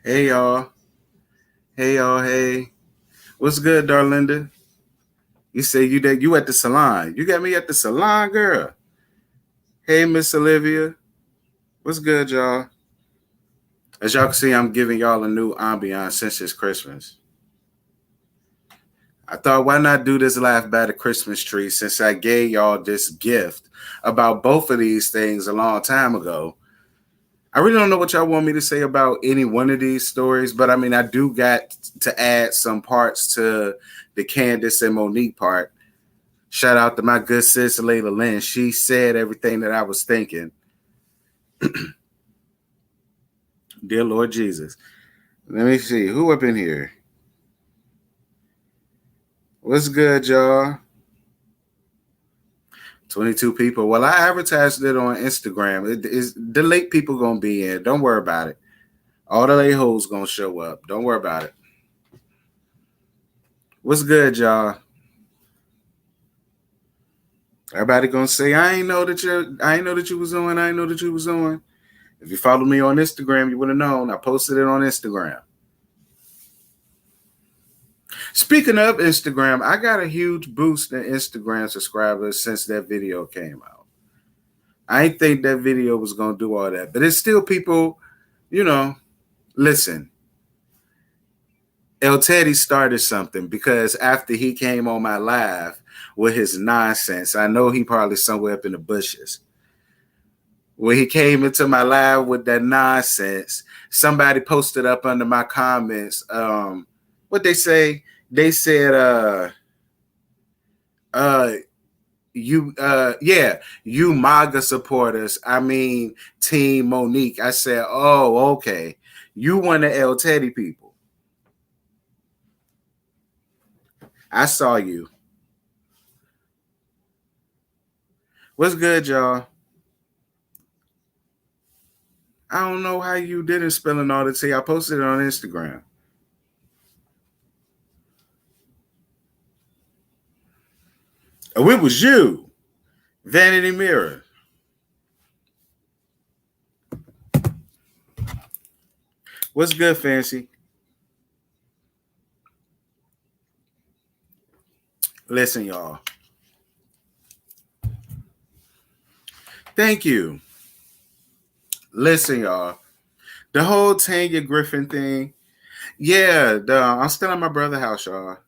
Hey y'all. Hey y'all. Hey. What's good, Darlinda? You say you at the salon. You got me at the salon, girl. Hey, Miss Olivia. What's good, y'all? As y'all can see, I'm giving y'all a new ambiance since it's Christmas. I thought, why not do this laugh by the Christmas tree since I gave y'all this gift about both of these things a long time ago. I really don't know what y'all want me to say about any one of these stories, but I mean, I do got to add some parts to the Candiace and Monique part. Shout out to my good sis, Layla Lynn. She said everything that I was thinking. Dear Lord Jesus. Let me see. Who up in here? What's good, y'all? 22 people. Well, I advertised it on Instagram. The late people going to be in. Don't worry about it. All the late hoes going to show up. Don't worry about it. What's good, y'all? Everybody gonna say, I ain't know that you was on. I ain't know that you was on. If you follow me on Instagram, you would have known. I posted it on Instagram. Speaking of Instagram, I got a huge boost in Instagram subscribers since that video came out. I didn't think that video was gonna do all that, but it's still people, listen. El Teddy started something because after he came on my live with his nonsense, I know he probably somewhere up in the bushes. When he came into my live with that nonsense, somebody posted up under my comments, what they say? They said, you MAGA supporters. I mean, Team Monique. I said, oh, okay. You one of El Teddy people. I saw you. What's good, y'all? I don't know how you didn't spilling all the tea. I posted it on Instagram. Oh, it was you. Vanity Mirror. What's good, Fancy? Listen, y'all. Thank you. Listen, y'all. The whole Tunya Griffin thing. Yeah, I'm still at my brother's house, y'all.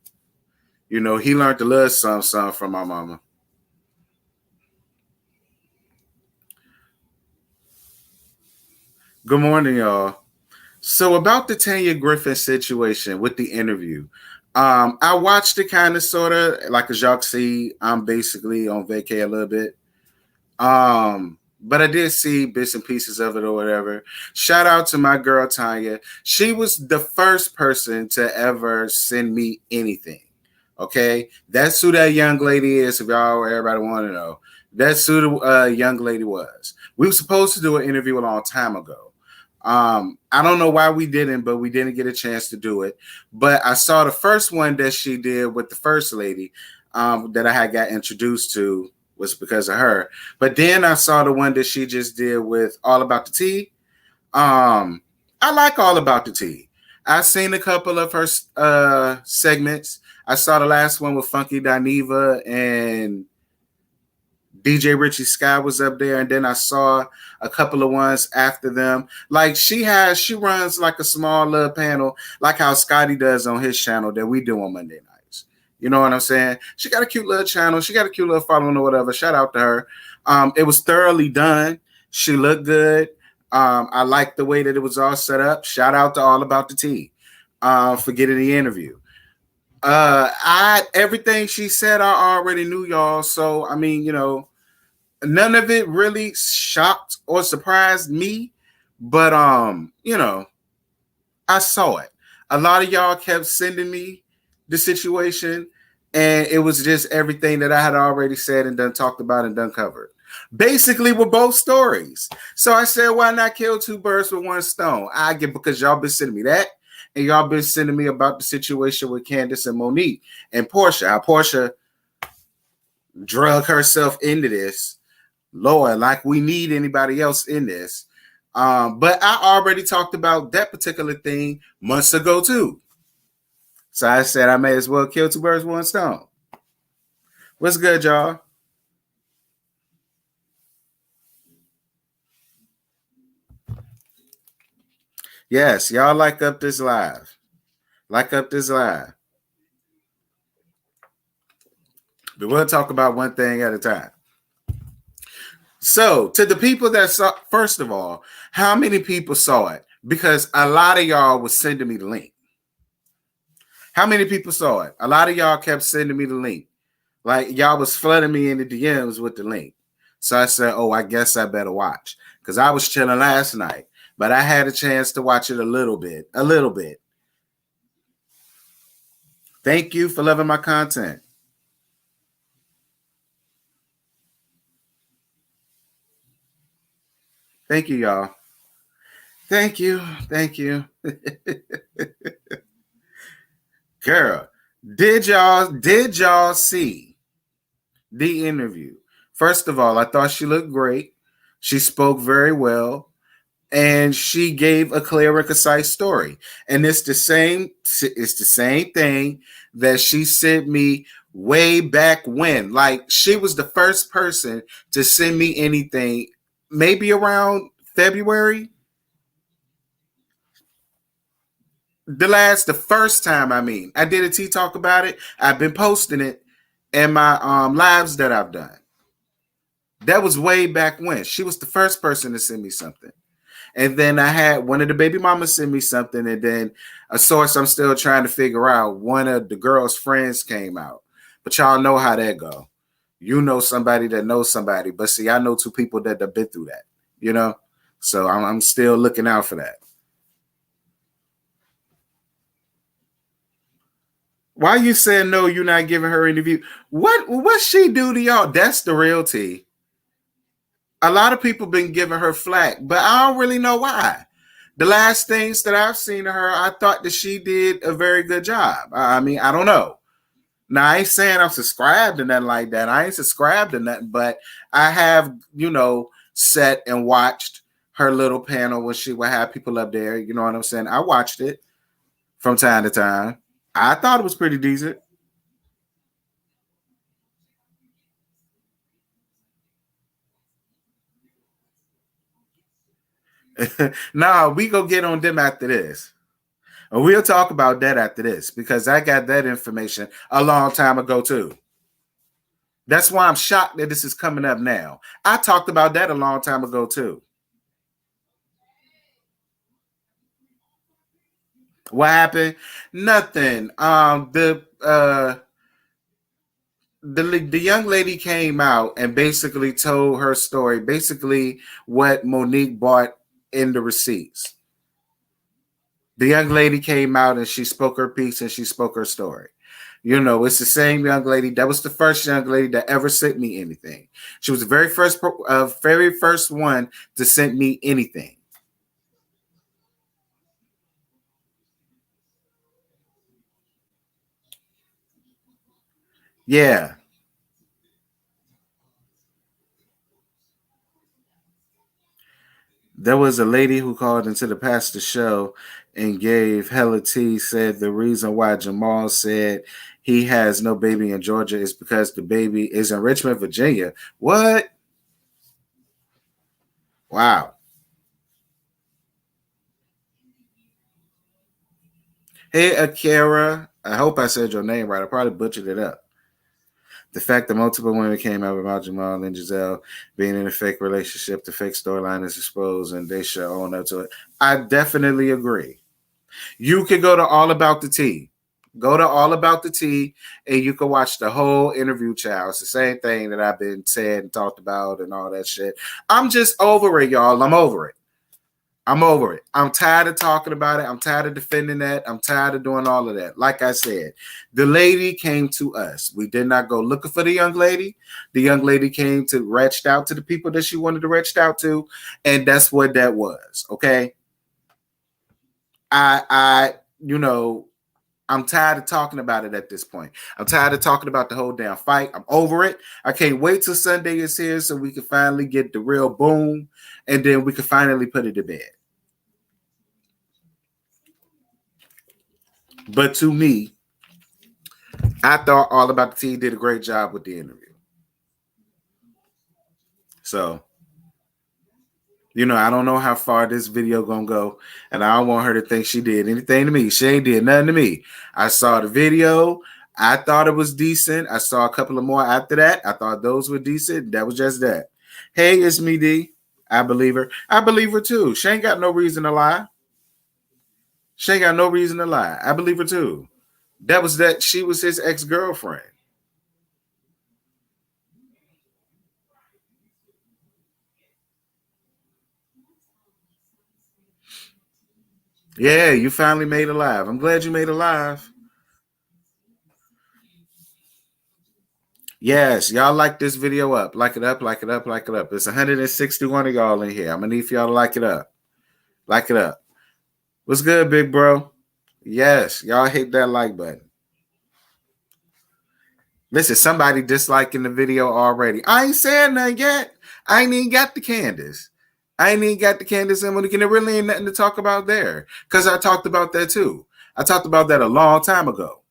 You know, he learned to love some from my mama. Good morning, y'all. So about the Tunya Griffin situation with the interview, I watched it kind of sort of like as y'all see. I'm basically on vacay a little bit. But I did see bits and pieces of it or whatever. Shout out to my girl Tanya. She was the first person to ever send me anything. Okay, that's who that young lady is. If y'all, everybody want to know, that's who the young lady was. We were supposed to do an interview a long time ago. I don't know why we didn't, but we didn't get a chance to do it. But I saw the first one that she did with the first lady that I had got introduced to was because of her. But then I saw the one that she just did with All About the Tea. I like All About the Tea. I've seen a couple of her segments. I saw the last one with Funky Dineva and DJ Richie Sky was up there, and then I saw a couple of ones after them. Like she runs like a small little panel, like how Scotty does on his channel that we do on Monday nights. You know what I'm saying? She got a cute little channel. She got a cute little following or whatever. Shout out to her. It was thoroughly done. She looked good. I liked the way that it was all set up. Shout out to All About the Tea for getting the interview. Everything she said I already knew, y'all. So I mean, none of it really shocked or surprised me, but I saw it. A lot of y'all kept sending me the situation, and it was just everything that I had already said and done talked about and done covered. Basically, with both stories. So I said, why not kill two birds with one stone? I get because y'all been sending me that, and y'all been sending me about the situation with Candiace and Monique and Porsha. How Porsha drug herself into this. Lord, like we need anybody else in this. But I already talked about that particular thing months ago too. So I said I may as well kill two birds with one stone. What's good, y'all? Yes, y'all like up this live. Like up this live. But we'll talk about one thing at a time. So, to the people that saw, first of all, how many people saw it? Because a lot of y'all was sending me the link. How many people saw it? A lot of y'all kept sending me the link. Like, y'all was flooding me in the DMs with the link. So I said, oh, I guess I better watch. Because I was chilling last night. But I had a chance to watch it a little bit. A little bit. Thank you for loving my content. Thank you, y'all. Thank you. Thank you. Girl, did y'all see the interview? First of all, I thought she looked great. She spoke very well, and she gave a clear and concise story. And it's the same thing that she sent me way back when. Like, she was the first person to send me anything, maybe around February. The first time, I did a tea talk about it. I've been posting it in my lives that I've done. That was way back when. She was the first person to send me something. And then I had one of the baby mamas send me something, and then a source I'm still trying to figure out. One of the girl's friends came out. But y'all know how that go. You know somebody that knows somebody. But see, I know two people that have been through that, you know? So I'm still looking out for that. Why you saying no? You're not giving her an interview. What she do to y'all? That's the real tea. A lot of people been giving her flack, but I don't really know why. The last things that I've seen of her, I thought that she did a very good job. I mean, I don't know. Now I ain't saying I'm subscribed to nothing like that. I ain't subscribed to nothing, but I have, sat and watched her little panel when she would have people up there. You know what I'm saying? I watched it from time to time. I thought it was pretty decent. Nah, we go get on them after this. And we'll talk about that after this because I got that information a long time ago too. That's why I'm shocked that this is coming up now. I talked about that a long time ago too. What happened? Nothing. The young lady came out and basically told her story, basically what Monique bought in the receipts. The young lady came out and she spoke her piece and she spoke her story. It's the same young lady. That was the first young lady that ever sent me anything. She was the very first one to send me anything. Yeah. There was a lady who called into the pastor show and gave hella tea, said the reason why Jamal said he has no baby in Georgia is because the baby is in Richmond, Virginia. What? Wow. Hey, Akira. I hope I said your name right. I probably butchered it up. The fact that multiple women came out about Jamal and Gizelle being in a fake relationship, the fake storyline is exposed, and they should own up to it. I definitely agree. You could go to All About the Tea. Go to All About the Tea, and you can watch the whole interview, child. It's the same thing that I've been said and talked about and all that shit. I'm just over it, y'all. I'm over it. I'm over it. I'm tired of talking about it. I'm tired of defending that. I'm tired of doing all of that. Like I said, the lady came to us. We did not go looking for the young lady. The young lady came to reached out to the people that she wanted to reach out to, and that's what that was. Okay. I you know, I'm tired of talking about it at this point. I'm tired of talking about the whole damn fight. I'm over it. I can't wait till Sunday is here so we can finally get the real boom, and then we can finally put it to bed. But to me, I thought All About the Tea did a great job with the interview. So, I don't know how far this video gonna go, and I don't want her to think she did anything to me. She ain't did nothing to me. I saw the video. I thought it was decent. I saw a couple of more after that. I thought those were decent. That was just that. Hey, it's me, D. I believe her. I believe her too. She ain't got no reason to lie. She ain't got no reason to lie. I believe her too. That she was his ex-girlfriend. Yeah, you finally made it live. I'm glad you made it live. Yes, y'all like this video up. Like it up, like it up, like it up. There's 161 of y'all in here. I'm going to need for y'all to like it up. Like it up. What's good, big bro? Yes, y'all hit that like button. Listen, somebody disliking the video already. I ain't saying nothing yet. I ain't even got the Candiace. And Monique, and there really ain't nothing to talk about there. Because I talked about that too. I talked about that a long time ago.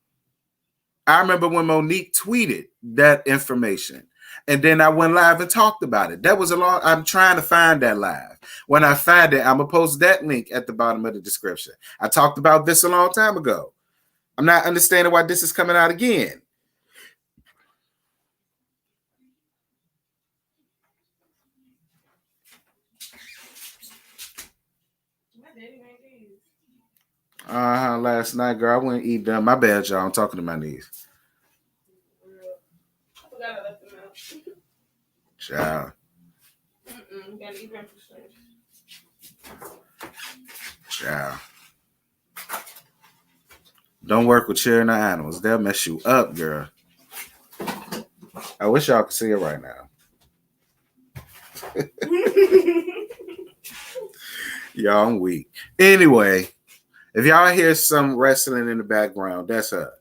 I remember when Monique tweeted that information. And then I went live and talked about it. I'm trying to find that live. When I find it, I'm going to post that link at the bottom of the description. I talked about this a long time ago. I'm not understanding why this is coming out again. Last night, girl, I went and eat them. My bad, y'all. I'm talking to my niece. Child. Child. Don't work with cheering animals. They'll mess you up, girl. I wish y'all could see it right now. Y'all, I'm weak. Anyway, if y'all hear some wrestling in the background, that's her.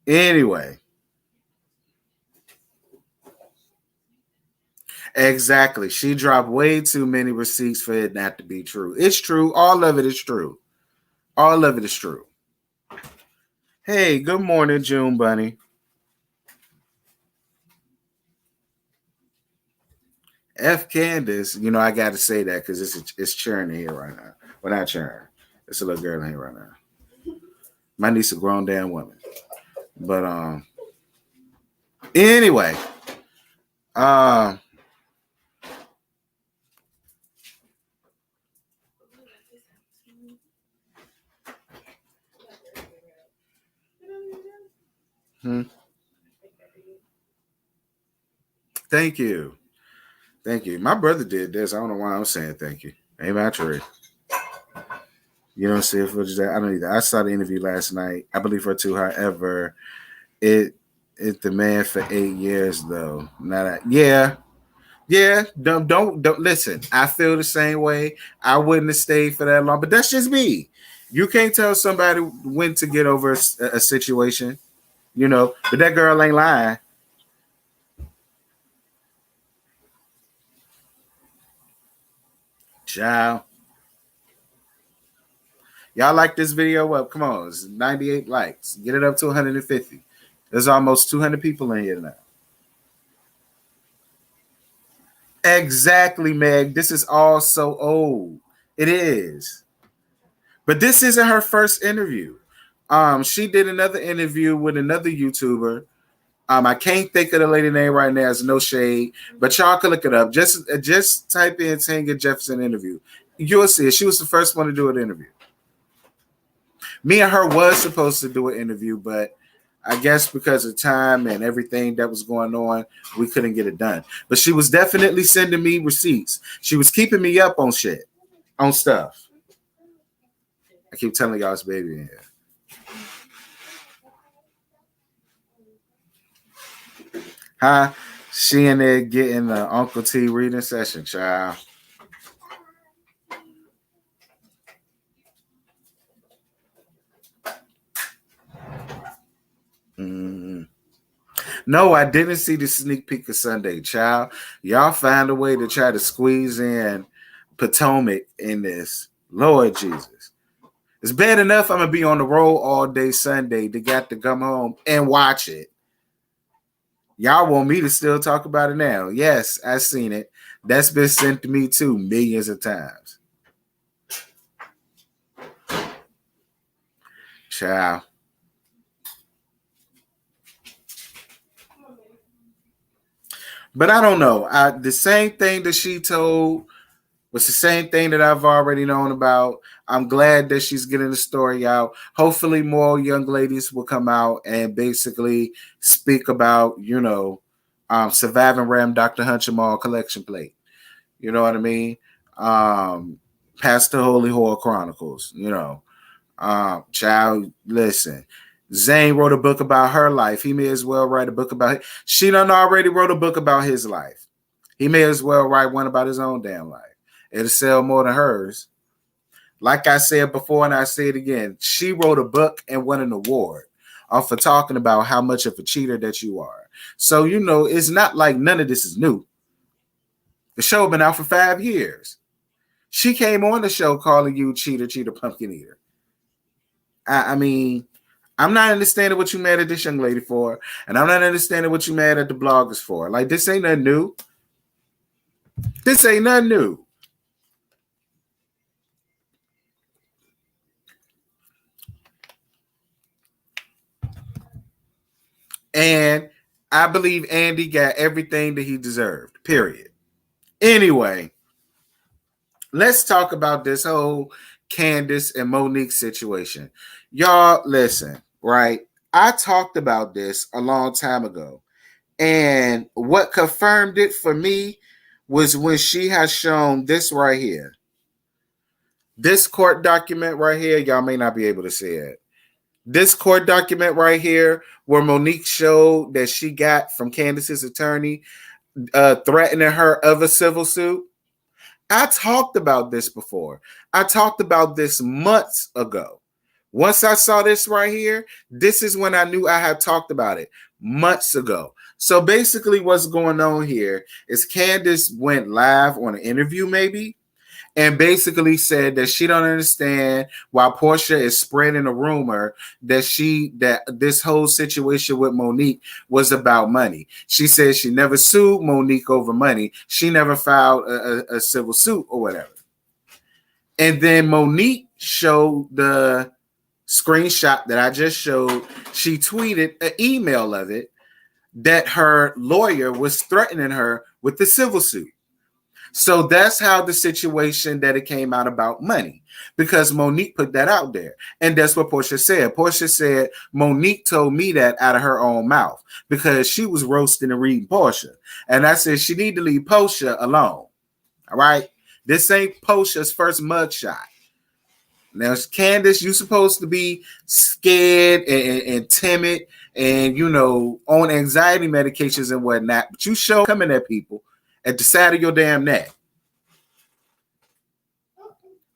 Anyway. Exactly. She dropped way too many receipts for it not to be true. It's true. All of it is true. All of it is true. Hey, good morning, June Bunny. F Candiace, I got to say that because it's churning here right now. Well, not churning. It's a little girl in here right now. My niece a grown damn woman. But anyway, Thank you. Thank you. My brother did this. I don't know why I'm saying thank you. Amen. True. You don't see footage that I don't either. I saw the interview last night. I believe her too. However, it's the man for 8 years though. Yeah. Don't listen. I feel the same way. I wouldn't have stayed for that long, but that's just me. You can't tell somebody when to get over a situation, but that girl ain't lying. Ciao. Y'all like this video up? Come on, it's 98 likes. Get it up to 150. There's almost 200 people in here now. Exactly, Meg. This is all so old. It is. But this isn't her first interview. She did another interview with another YouTuber. I can't think of the lady name right now. It's no shade, but y'all can look it up. Just type in Tanya Jefferson interview. You'll see it. She was the first one to do an interview. Me and her was supposed to do an interview, but I guess because of time and everything that was going on, we couldn't get it done. But she was definitely sending me receipts. She was keeping me up on shit, on stuff. I keep telling y'all it's baby in here. Huh? She in there getting the Uncle T reading session, child. No, I didn't see the sneak peek of Sunday, child. Y'all find a way to try to squeeze in Potomac in this. Lord Jesus. It's bad enough I'm going to be on the road all day Sunday to get to come home and watch it. Y'all want me to still talk about it now? Yes, I've seen it. That's been sent to me too millions of times. Child. But I don't know. The same thing that she told was the same thing that I've already known about. I'm glad that she's getting the story out. Hopefully more young ladies will come out and basically speak about, Surviving Ram Dr. Hunchamal collection plate. You know what I mean? Past the Holy Horror Chronicles, child, listen. Zane wrote a book about her life. He may as well write a book about it. She done already wrote a book about his life. He may as well write one about his own damn life. It'll sell more than hers. Like I said before, and I say it again, she wrote a book and won an award for talking about how much of a cheater that you are. So, it's not like none of this is new. The show been out for 5 years. She came on the show calling you cheater, pumpkin eater. I mean, I'm not understanding what you mad at this young lady for, and I'm not understanding what you mad at the bloggers for. Like, this ain't nothing new. This ain't nothing new. And I believe Andy got everything that he deserved, period. Anyway, let's talk about this whole Candiace and Monique situation. Y'all, listen, right? I talked about this a long time ago. And what confirmed it for me was when she has shown this right here. This court document right here, y'all may not be able to see it. This court document right here, where Monique showed that she got from Candiace's attorney threatening her of a civil suit. I talked about this before. I talked about this months ago. Once I saw this right here, this is when I knew I had talked about it months ago. So basically what's going on here is Candiace went live on an interview maybe, and basically said that she don't understand why Porsha is spreading a rumor that this whole situation with Monique was about money. She said she never sued Monique over money. She never filed a civil suit or whatever. And then Monique showed the screenshot that I just showed. She tweeted an email of it that her lawyer was threatening her with the civil suit. So that's how the situation that it came out about money, because Monique put that out there. And that's what Porsha said. Porsha said, Monique told me that out of her own mouth because she was roasting and reading Porsha. And I said, she need to leave Porsha alone. All right. This ain't Porsha's first mugshot. Now, Candiace, you supposed to be scared and timid and, on anxiety medications and whatnot, but you show coming at people at the side of your damn neck.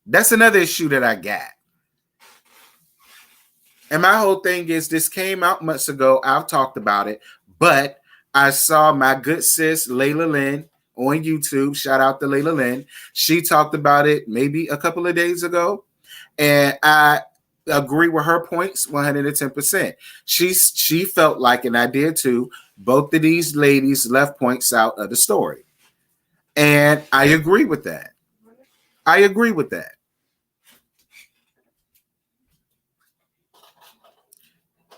That's another issue that I got. And my whole thing is this came out months ago. I've talked about it, but I saw my good sis, Layla Lynn, on YouTube. Shout out to Layla Lynn. She talked about it maybe a couple of days ago. And I agree with her points 110%. She felt like, and I did too, both of these ladies left points out of the story. And I agree with that. I agree with that.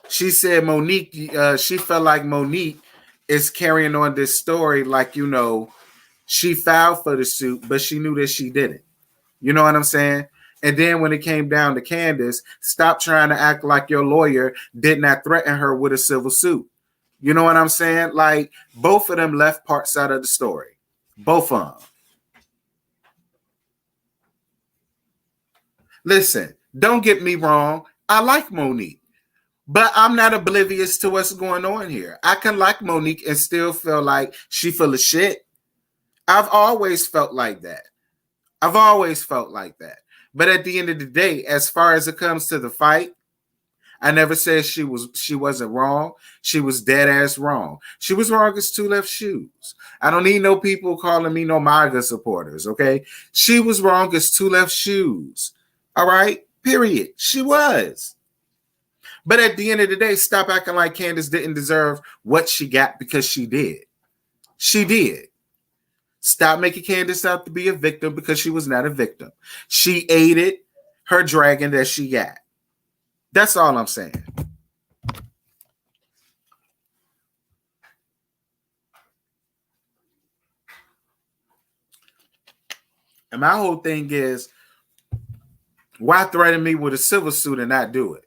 She said Monique, she felt like Monique is carrying on this story like, she filed for the suit, but she knew that she didn't. You know what I'm saying? And then when it came down to Candiace, stop trying to act like your lawyer did not threaten her with a civil suit. You know what I'm saying? Like, both of them left parts out of the story. Both of them. Listen, don't get me wrong. I like Monique, but I'm not oblivious to what's going on here. I can like Monique and still feel like she full of shit. I've always felt like that. But at the end of the day, as far as it comes to the fight, I never said she wasn't wrong. She was dead ass wrong. She was wrong as two left shoes. I don't need no people calling me no MAGA supporters, okay? She was wrong as two left shoes. All right? Period. She was. But at the end of the day, stop acting like Candiace didn't deserve what she got because she did. She did. Stop making Candiace out to be a victim because she was not a victim. She aided her dragon that she got. That's all I'm saying. And my whole thing is, why threaten me with a civil suit and not do it?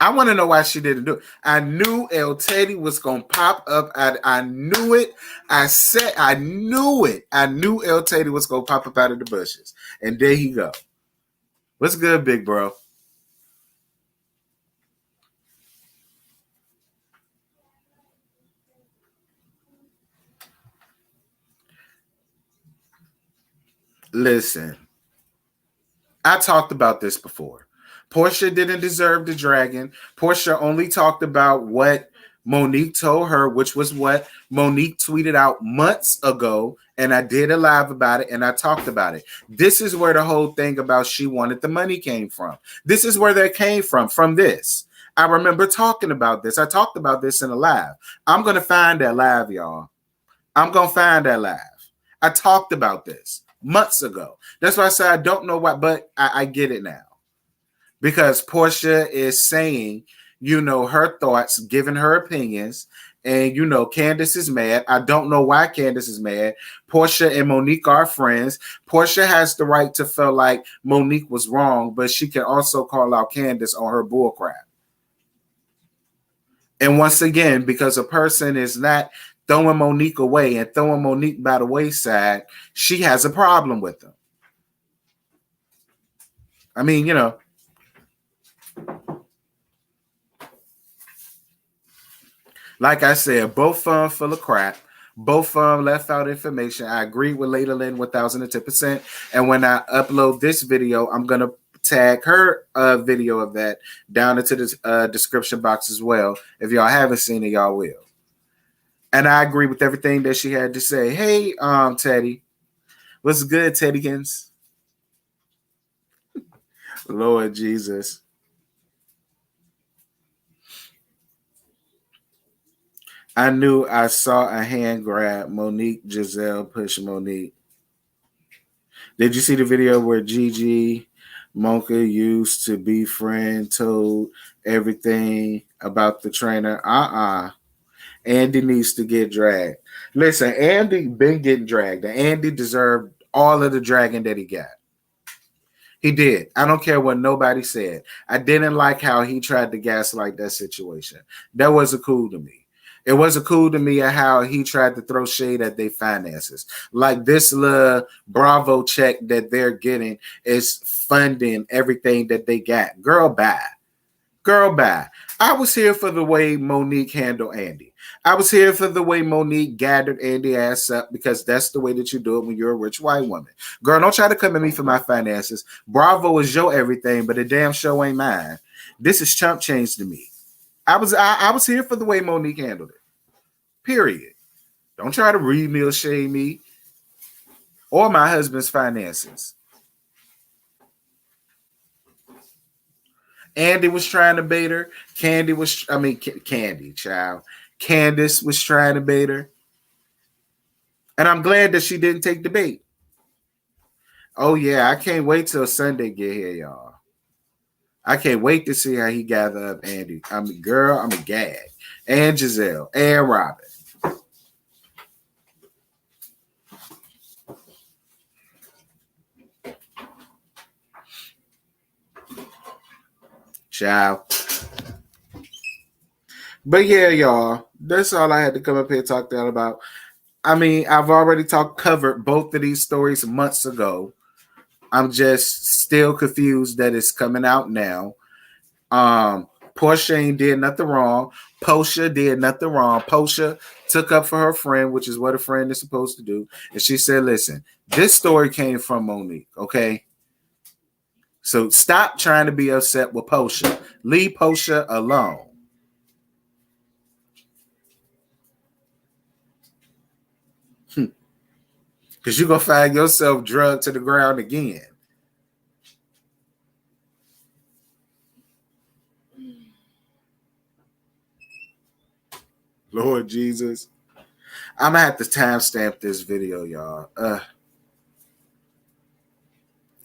I want to know why she didn't do it. I knew El Teddy was going to pop up. I knew it. I knew it. I knew El Teddy was going to pop up out of the bushes. And there he go. What's good, big bro? Listen, I talked about this before. Porsha didn't deserve the dragon. Porsha only talked about what Monique told her, which was what Monique tweeted out months ago. And I did a live about it and I talked about it. This is where the whole thing about she wanted the money came from. This is where that came from this. I remember talking about this. I talked about this in a live. I'm going to find that live, y'all. I'm going to find that live. I talked about this months ago. That's why I said I don't know why, but I get it now. Because Porsha is saying, her thoughts, giving her opinions, and, Candiace is mad. I don't know why Candiace is mad. Porsha and Monique are friends. Porsha has the right to feel like Monique was wrong, but she can also call out Candiace on her bullcrap. And once again, because a person is not throwing Monique away and throwing Monique by the wayside, she has a problem with them. I mean, like I said, both of them full of crap. Both of them left out information. I agree with Layla Lynn 1010%. And when I upload this video, I'm going to tag her video of that down into the description box as well. If y'all haven't seen it, y'all will. And I agree with everything that she had to say. Hey, Teddy. What's good, Teddykins? Lord Jesus. I knew I saw a hand grab. Monique Gizelle push Monique. Did you see the video where Gigi Monka used to be friend, told everything about the trainer? Andy needs to get dragged. Listen, Andy been getting dragged. And Andy deserved all of the dragging that he got. He did. I don't care what nobody said. I didn't like how he tried to gaslight that situation. That wasn't cool to me. It wasn't cool to me how he tried to throw shade at their finances. Like this little Bravo check that they're getting is funding everything that they got. Girl, bye. Girl, bye. I was here for the way Monique handled Andy. I was here for the way Monique gathered Andy ass up because that's the way that you do it when you're a rich white woman. Girl, don't try to come at me for my finances. Bravo is your everything, but the damn show ain't mine. This is chump change to me. I was here for the way Monique handled it. Period. Don't try to re-meal shame me or my husband's finances. Andy was trying to bait her. Candiace was trying to bait her. And I'm glad that she didn't take the bait. Oh, yeah, I can't wait till Sunday get here, y'all. I can't wait to see how he gather up Andy. I'm a gag. And Gizelle. And Robin. Ciao. But yeah, y'all, that's all I had to come up here and talk to y'all about. I mean, I've already covered both of these stories months ago. I'm just still confused that it's coming out now. Porsha ain't did nothing wrong. Porsha did nothing wrong. Porsha took up for her friend, which is what a friend is supposed to do. And she said, listen, this story came from Monique, okay? So stop trying to be upset with Porsha. Leave Porsha alone. Because you're going to find yourself drugged to the ground again. Lord Jesus. I'm going to have to timestamp this video, y'all.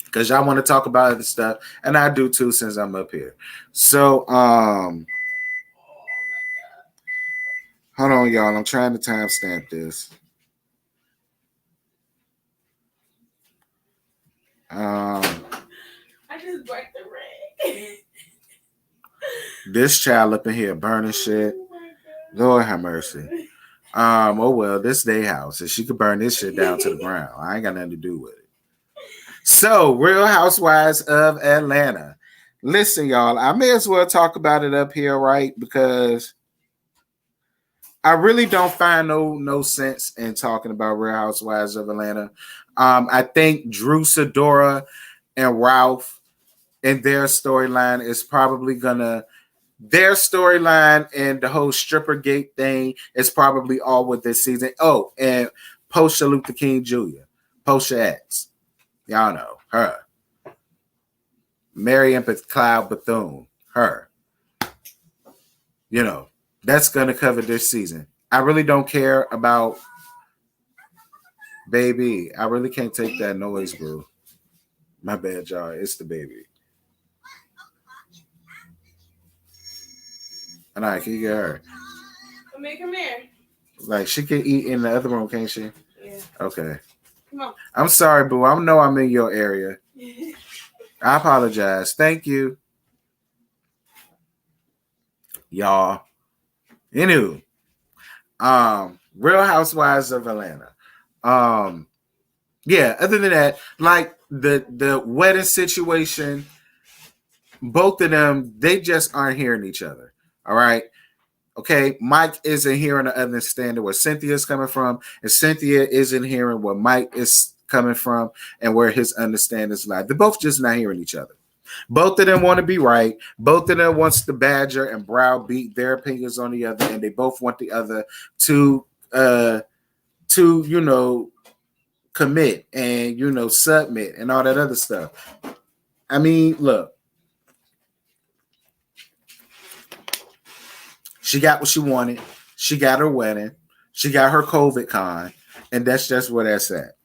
Because y'all want to talk about other stuff. And I do too since I'm up here. So, hold on, y'all. I'm trying to timestamp this. I just broke the rag. This child up in here burning shit. Lord have mercy. Oh well, this day house. And she could burn this shit down to the ground. I ain't got nothing to do with it. So, Real Housewives of Atlanta. Listen, y'all, I may as well talk about it up here, right? Because I really don't find no sense in talking about Real Housewives of Atlanta. I think Drew Sidora and Ralph and their storyline is probably gonna their storyline and the whole stripper gate thing is probably all with this season. Oh, and Porsha Luther King Jr., Porsha X. Y'all know her. Mary Empath Cloud Bethune, her. You know, that's going to cover this season. I really don't care about baby. I really can't take that noise, bro. My bad, y'all. It's the baby. All right, can you get her? Come here. Like, she can eat in the other room, can't she? Yeah. Okay. Come on. I'm sorry, boo. I know I'm in your area. I apologize. Thank you. Y'all. Anywho. Real Housewives of Atlanta. Yeah, other than that, like the wedding situation, both of them, they just aren't hearing each other. All right. Okay, Mike isn't hearing the understanding where Cynthia's coming from, and Cynthia isn't hearing where Mike is coming from and where his understandings lie. They're both just not hearing each other. Both of them want to be right. Both of them wants to badger and browbeat their opinions on the other, and they both want the other to commit and submit and all that other stuff. I mean, look. She got what she wanted. She got her wedding. She got her COVID con. And that's just where that's at.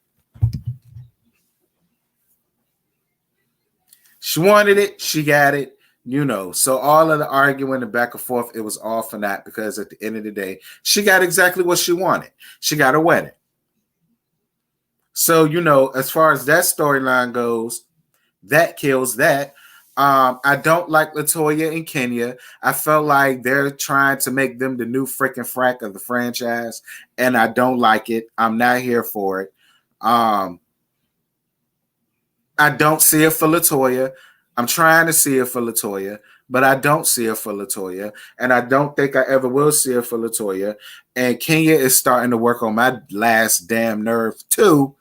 She wanted it. She got it. So all of the arguing and back and forth, it was all for that because at the end of the day, she got exactly what she wanted. She got her wedding. So, as far as that storyline goes, that kills that. I don't like LaToya and Kenya. I felt like they're trying to make them the new freaking frack of the franchise, and I don't like it. I'm not here for it. I don't see it for LaToya. I'm trying to see it for LaToya, but I don't see it for LaToya, and I don't think I ever will see it for LaToya. And Kenya is starting to work on my last damn nerve too.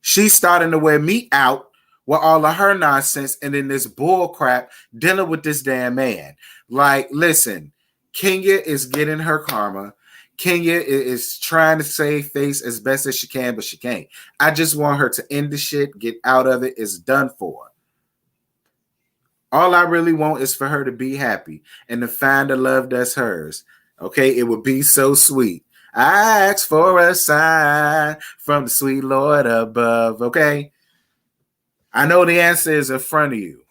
She's starting to wear me out with all of her nonsense and then this bull crap dealing with this damn man. Like, listen, Kenya is getting her karma. Kenya is trying to save face as best as she can, but she can't. I just want her to end the shit, get out of it. It's done for. All I really want is for her to be happy and to find the love that's hers. Okay, it would be so sweet. I ask for a sign from the sweet Lord above. Okay. I know the answer is in front of you,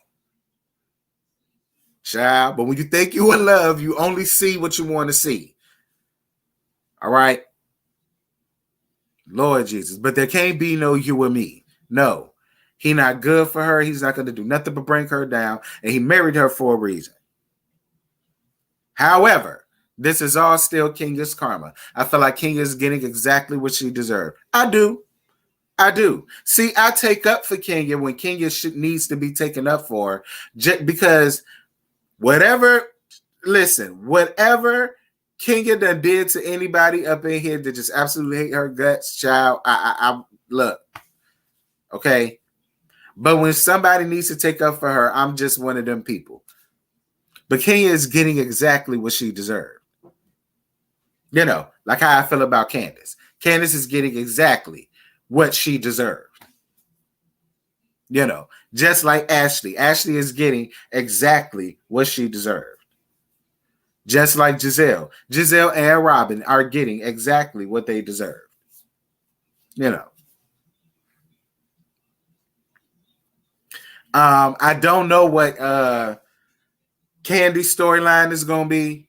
child, but when you think you in love, you only see what you want to see. All right? Lord Jesus. But there can't be no you and me. No. He not good for her. He's not going to do nothing but bring her down, and he married her for a reason. However, this is all still Kenya's karma. I feel like Kenya is getting exactly what she deserved. I do. See, I take up for Kenya when Kenya needs to be taken up for, because whatever Kenya done did to anybody up in here that just absolutely hate her guts, child, I look, okay? But when somebody needs to take up for her, I'm just one of them people. But Kenya is getting exactly what she deserved. You know, like how I feel about Candiace. Candiace is getting exactly what she deserved. You know, just like Ashley. Ashley is getting exactly what she deserved. Just like Gizelle. Gizelle and Robin are getting exactly what they deserve. You know. I don't know what Candy's storyline is going to be.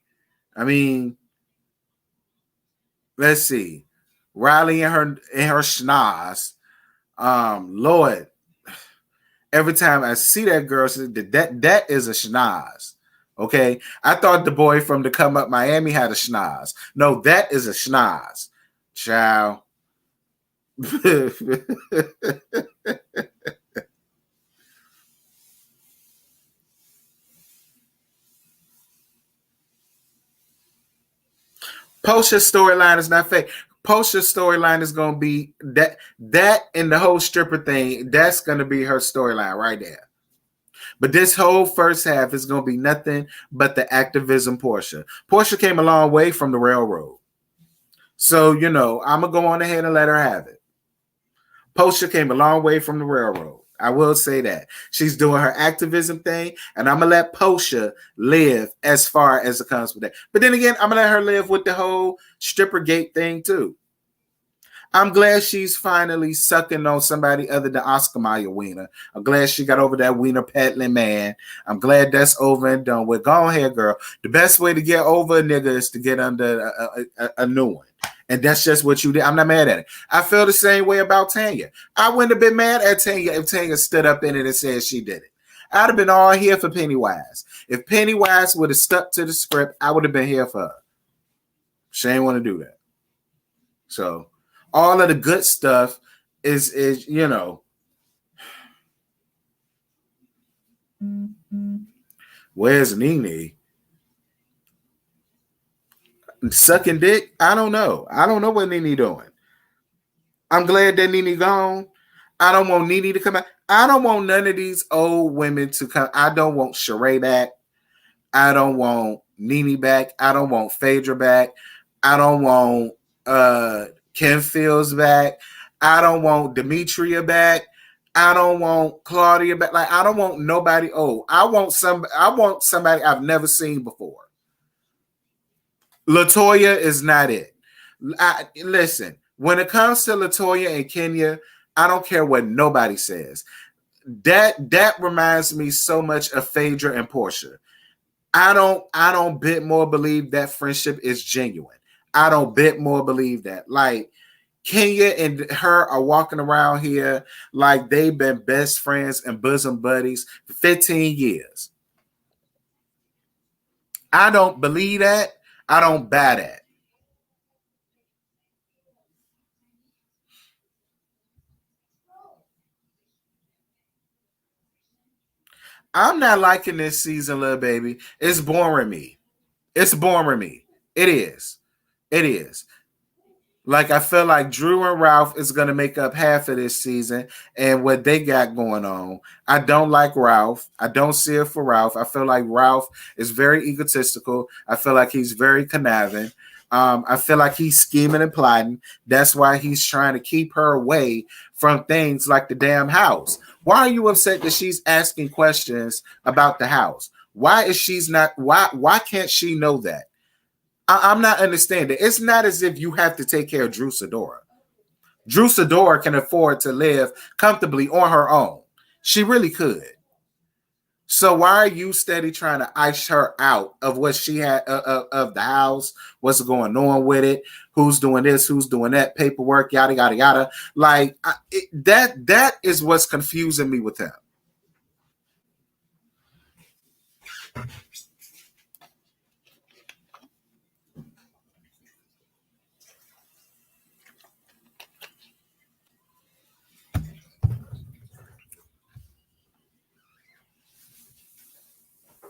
I mean, let's see. Riley and her schnoz. Lord, every time I see that girl, that is a schnoz. Okay, I thought the boy from the Come Up Miami had a schnoz. No, that is a schnoz. Ciao. Porsha's storyline is not fake. Porsha's storyline is going to be that and the whole stripper thing. That's going to be her storyline right there. But this whole first half is going to be nothing but the activism Porsha. Porsha came a long way from the railroad. So, you know, I'm going to go on ahead and let her have it. Porsha came a long way from the railroad. I will say that. She's doing her activism thing, and I'm going to let Porsha live as far as it comes with that. But then again, I'm going to let her live with the whole stripper gate thing, too. I'm glad she's finally sucking on somebody other than Oscar Mayer Wiener. I'm glad she got over that Wiener peddling man. I'm glad that's over and done with. Go ahead, girl. The best way to get over a nigga is to get under a new one. And that's just what you did. I'm not mad at it. I feel the same way about Tanya. I wouldn't have been mad at Tanya if Tanya stood up in it and said she did it. I'd have been all here for Pennywise. If Pennywise would have stuck to the script, I would have been here for her. She ain't want to do that. So all of the good stuff is you know. Where's Nene? Sucking dick? I don't know. I don't know what Nene doing. I'm glad that Nene gone. I don't want Nene to come back. I don't want none of these old women to come. I don't want Sheree back. I don't want Nene back. I don't want Phaedra back. I don't want Ken Fields back. I don't want Demetria back. I don't want Claudia back. Like, I don't want nobody old. I want somebody I've never seen before. LaToya is not it. Listen, when it comes to LaToya and Kenya, I don't care what nobody says. That reminds me so much of Phaedra and Porsha. I don't bit more believe that friendship is genuine. I don't bit more believe that. Like, Kenya and her are walking around here like they've been best friends and bosom buddies for 15 years. I don't believe that. I don't buy that. I'm not liking this season, little baby. It's boring me. It's boring me. It is. It is. Like, I feel like Drew and Ralph is going to make up half of this season and what they got going on. I don't like Ralph. I don't see it for Ralph. I feel like Ralph is very egotistical. I feel like he's very conniving. I feel like he's scheming and plotting. That's why he's trying to keep her away from things like the damn house. Why are you upset that she's asking questions about the house? Why is she's not? Why can't she know that? I'm not understanding. It's not as if you have to take care of Drew Sidora. Drew Sidora can afford to live comfortably on her own. She really could. So why are you steady trying to ice her out of what she had of the house? What's going on with it? Who's doing this? Who's doing that? Paperwork, yada yada yada. Like that is what's confusing me with him.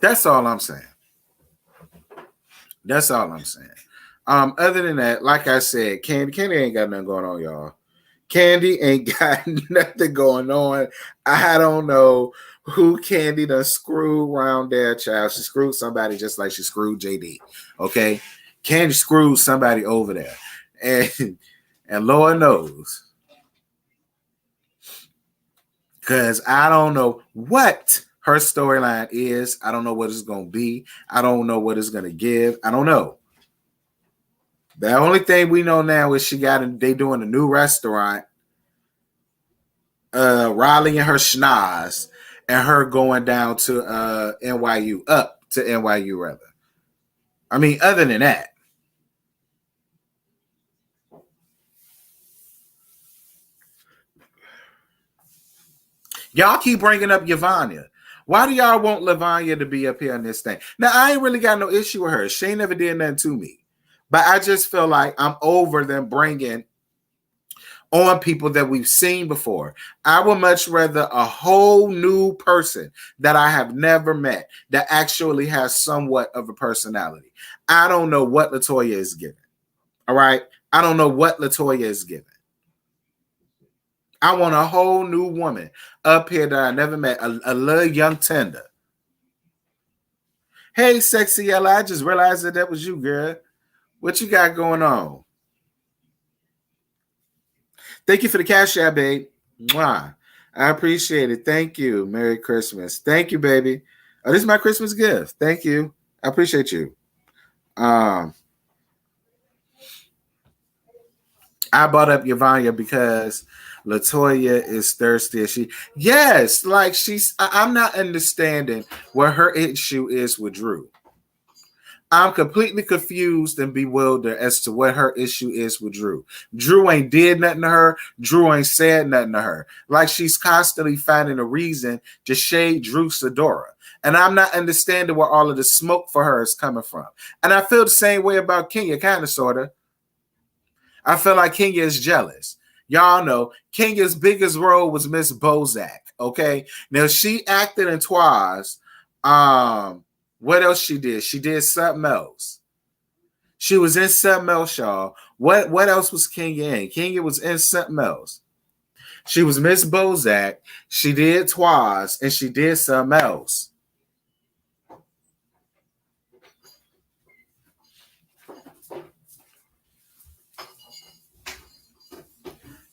That's all I'm saying. That's all I'm saying. Other than that, like I said, Candy ain't got nothing going on, y'all. Candy ain't got nothing going on. I don't know who Candy done screwed around there, child. She screwed somebody just like she screwed JD. Okay? Candy screwed somebody over there. And Lord knows. Because I don't know what her storyline is. I don't know what it's going to be. I don't know what it's going to give. I don't know. The only thing we know now is they doing a new restaurant. Riley and her schnoz and her going down to NYU, up to NYU rather. I mean, other than that. Y'all keep bringing up Yvonnya. Why do y'all want Lavanya to be up here on this thing? Now, I ain't really got no issue with her. She never did nothing to me. But I just feel like I'm over them bringing on people that we've seen before. I would much rather a whole new person that I have never met that actually has somewhat of a personality. I don't know what LaToya is giving. All right? I don't know what LaToya is giving. I want a whole new woman up here that I never met, a little young tender. Hey, Sexy Ella, I just realized that was you, girl. What you got going on? Thank you for the cash app, babe. Mwah. I appreciate it. Thank you. Merry Christmas. Thank you, baby. Oh, this is my Christmas gift. Thank you. I appreciate you. I brought up Yvonnya because LaToya is thirsty. I'm not understanding what her issue is with Drew. I'm completely confused and bewildered as to what her issue is with Drew. Drew ain't did nothing to her. Drew ain't said nothing to her. Like she's constantly finding a reason to shade Drew Sidora. And I'm not understanding where all of the smoke for her is coming from. And I feel the same way about Kenya, kind of, sort of. I feel like Kenya is jealous. Y'all know Kenya's biggest role was Miss Bozak. Okay, now she acted in Twas. What else she did? She did something else. She was in something else, y'all. What else was Kenya in? Kenya was in something else. She was Miss Bozak. She did Twas, and she did something else.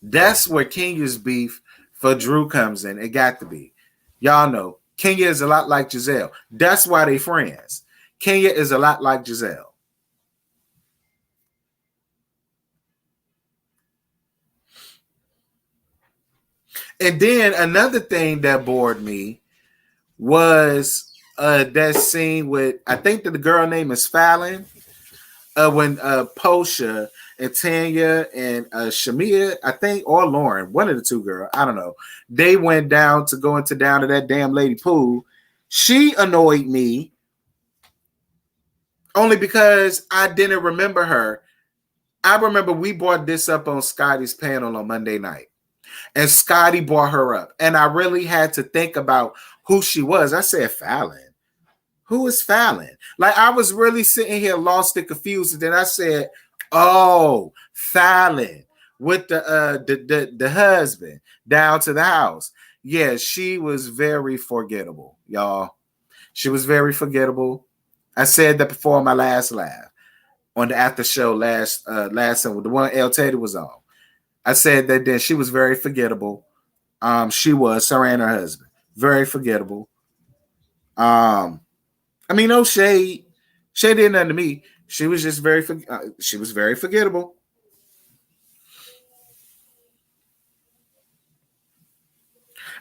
That's where Kenya's beef for Drew comes in. It got to be. Y'all know Kenya is a lot like Gizelle. That's why they friends. Kenya is a lot like Gizelle. And then another thing that bored me was that scene with, I think that the girl name is Fallon, when Porsha and Tanya and Shamia, I think, or Lauren, one of the two girls, I don't know, they went down to that damn lady pool. She annoyed me only because I didn't remember her. I remember we brought this up on Scotty's panel on Monday night, and Scotty brought her up, and I really had to think about who she was. I said, Fallon. Who is Fallon? Like, I was really sitting here lost and confused, and then I said, oh, Fallon with the husband down to the house. Yeah, she was very forgettable, y'all. She was very forgettable. I said that before my last laugh on the after show last Sunday, the one El Tater was on. I said that then she was very forgettable. She was, her and her husband, very forgettable. I mean, no shade. Shade did nothing to me. She was just very forgettable.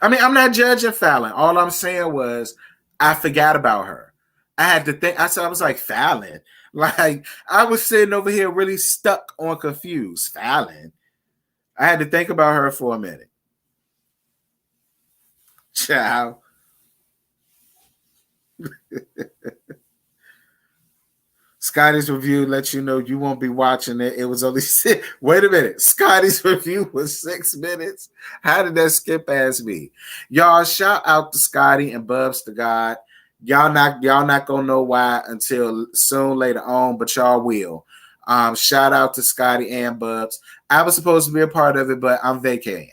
I mean, I'm not judging Fallon. All I'm saying was I forgot about her. I had to think. I was like, Fallon. Like, I was sitting over here really stuck on confused. Fallon. I had to think about her for a minute. Ciao. Scotty's review lets you know you won't be watching it. It was only wait a minute. Scotty's review was 6 minutes. How did that skip past me? Y'all, shout out to Scotty and Bubs to God. Y'all not gonna know why until soon later on, but y'all will. Shout out to Scotty and Bubs. I was supposed to be a part of it, but I'm vacating.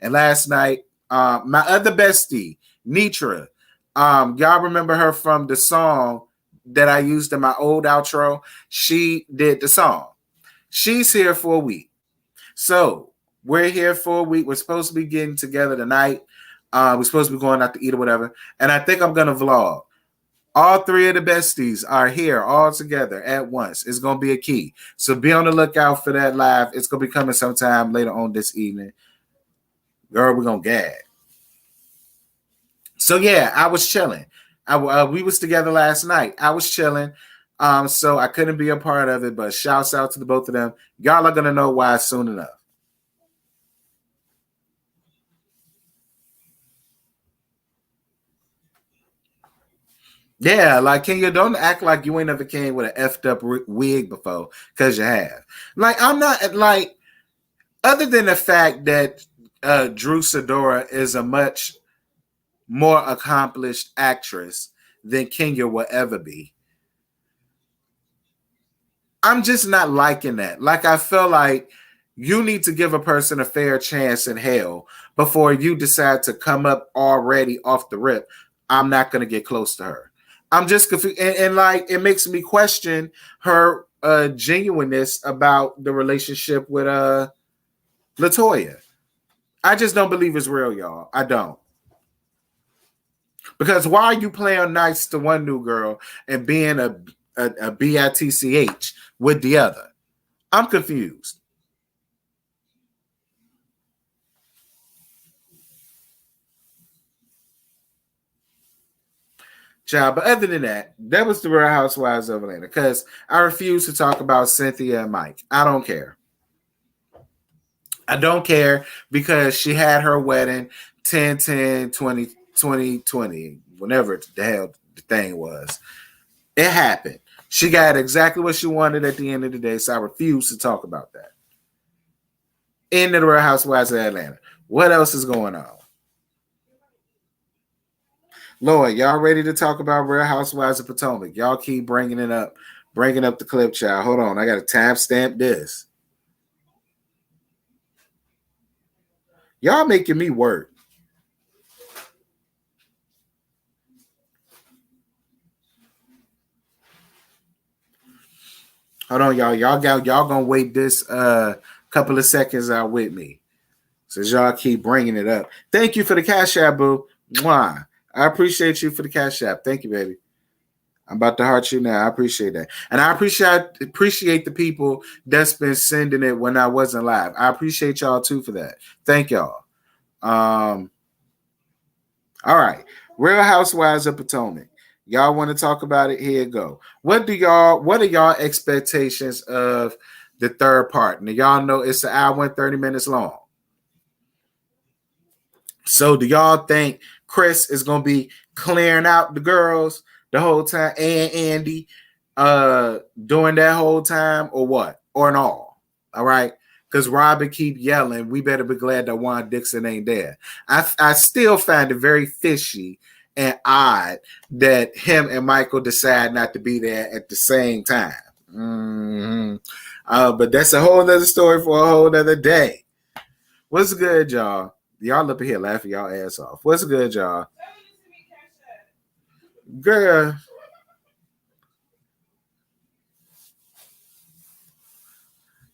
And last night, my other bestie, Nitra, y'all remember her from the song that I used in my old outro? She did the song. She's here for a week. So we're here for a week. We're supposed to be getting together tonight. We're supposed to be going out to eat or whatever. And I think I'm going to vlog. All three of the besties are here all together at once. It's going to be a key. So be on the lookout for that live. It's going to be coming sometime later on this evening. Girl, we're going to gag. So, yeah, I was chilling. We was together last night. I was chilling. So I couldn't be a part of it, but shouts out to the both of them. Y'all are going to know why soon enough. Yeah, like Kenya, don't act like you ain't never came with an effed up wig before, because you have. Like, I'm not, like, other than the fact that Drew Sidora is a much more accomplished actress than Kenya will ever be, I'm just not liking that. Like, I feel like you need to give a person a fair chance in hell before you decide to come up already off the rip. I'm not going to get close to her. I'm just confused, and like it makes me question her genuineness about the relationship with LaToya. I just don't believe it's real, y'all. I don't. Because why are you playing nice to one new girl and being a bitch with the other? I'm confused. Child, but other than that, that was the Real Housewives of Atlanta. Because I refuse to talk about Cynthia and Mike. I don't care. I don't care because she had her wedding 10/10/2020, whenever the hell the thing was. It happened. She got exactly what she wanted at the end of the day, so I refuse to talk about that. In the Real Housewives of Atlanta. What else is going on? Lord, y'all ready to talk about Real Housewives of Potomac? Y'all keep bringing it up, bringing up the clip, child. Hold on, I got to timestamp this. Y'all making me work. Hold on, y'all. Y'all gonna wait this couple of seconds out with me, since y'all keep bringing it up. Thank you for the cash app, boo. Mwah. I appreciate you for the cash app. Thank you, baby. I'm about to heart you now. I appreciate that. And I appreciate the people that's been sending it when I wasn't live. I appreciate y'all too for that. Thank y'all. All right. Real Housewives of Potomac. Y'all want to talk about it? Here you go. What are y'all expectations of the third part? Now, y'all know it's an hour and 30 minutes long. So do y'all think Chris is going to be clearing out the girls the whole time and Andy during that whole time, or what? Or an all right? Because Robin keep yelling, we better be glad that Juan Dixon ain't there. I still find it very fishy and odd that him and Michael decide not to be there at the same time. Mm-hmm. But that's a whole other story for a whole other day. What's good, y'all? Y'all up here laughing y'all ass off. What's good, y'all? Girl.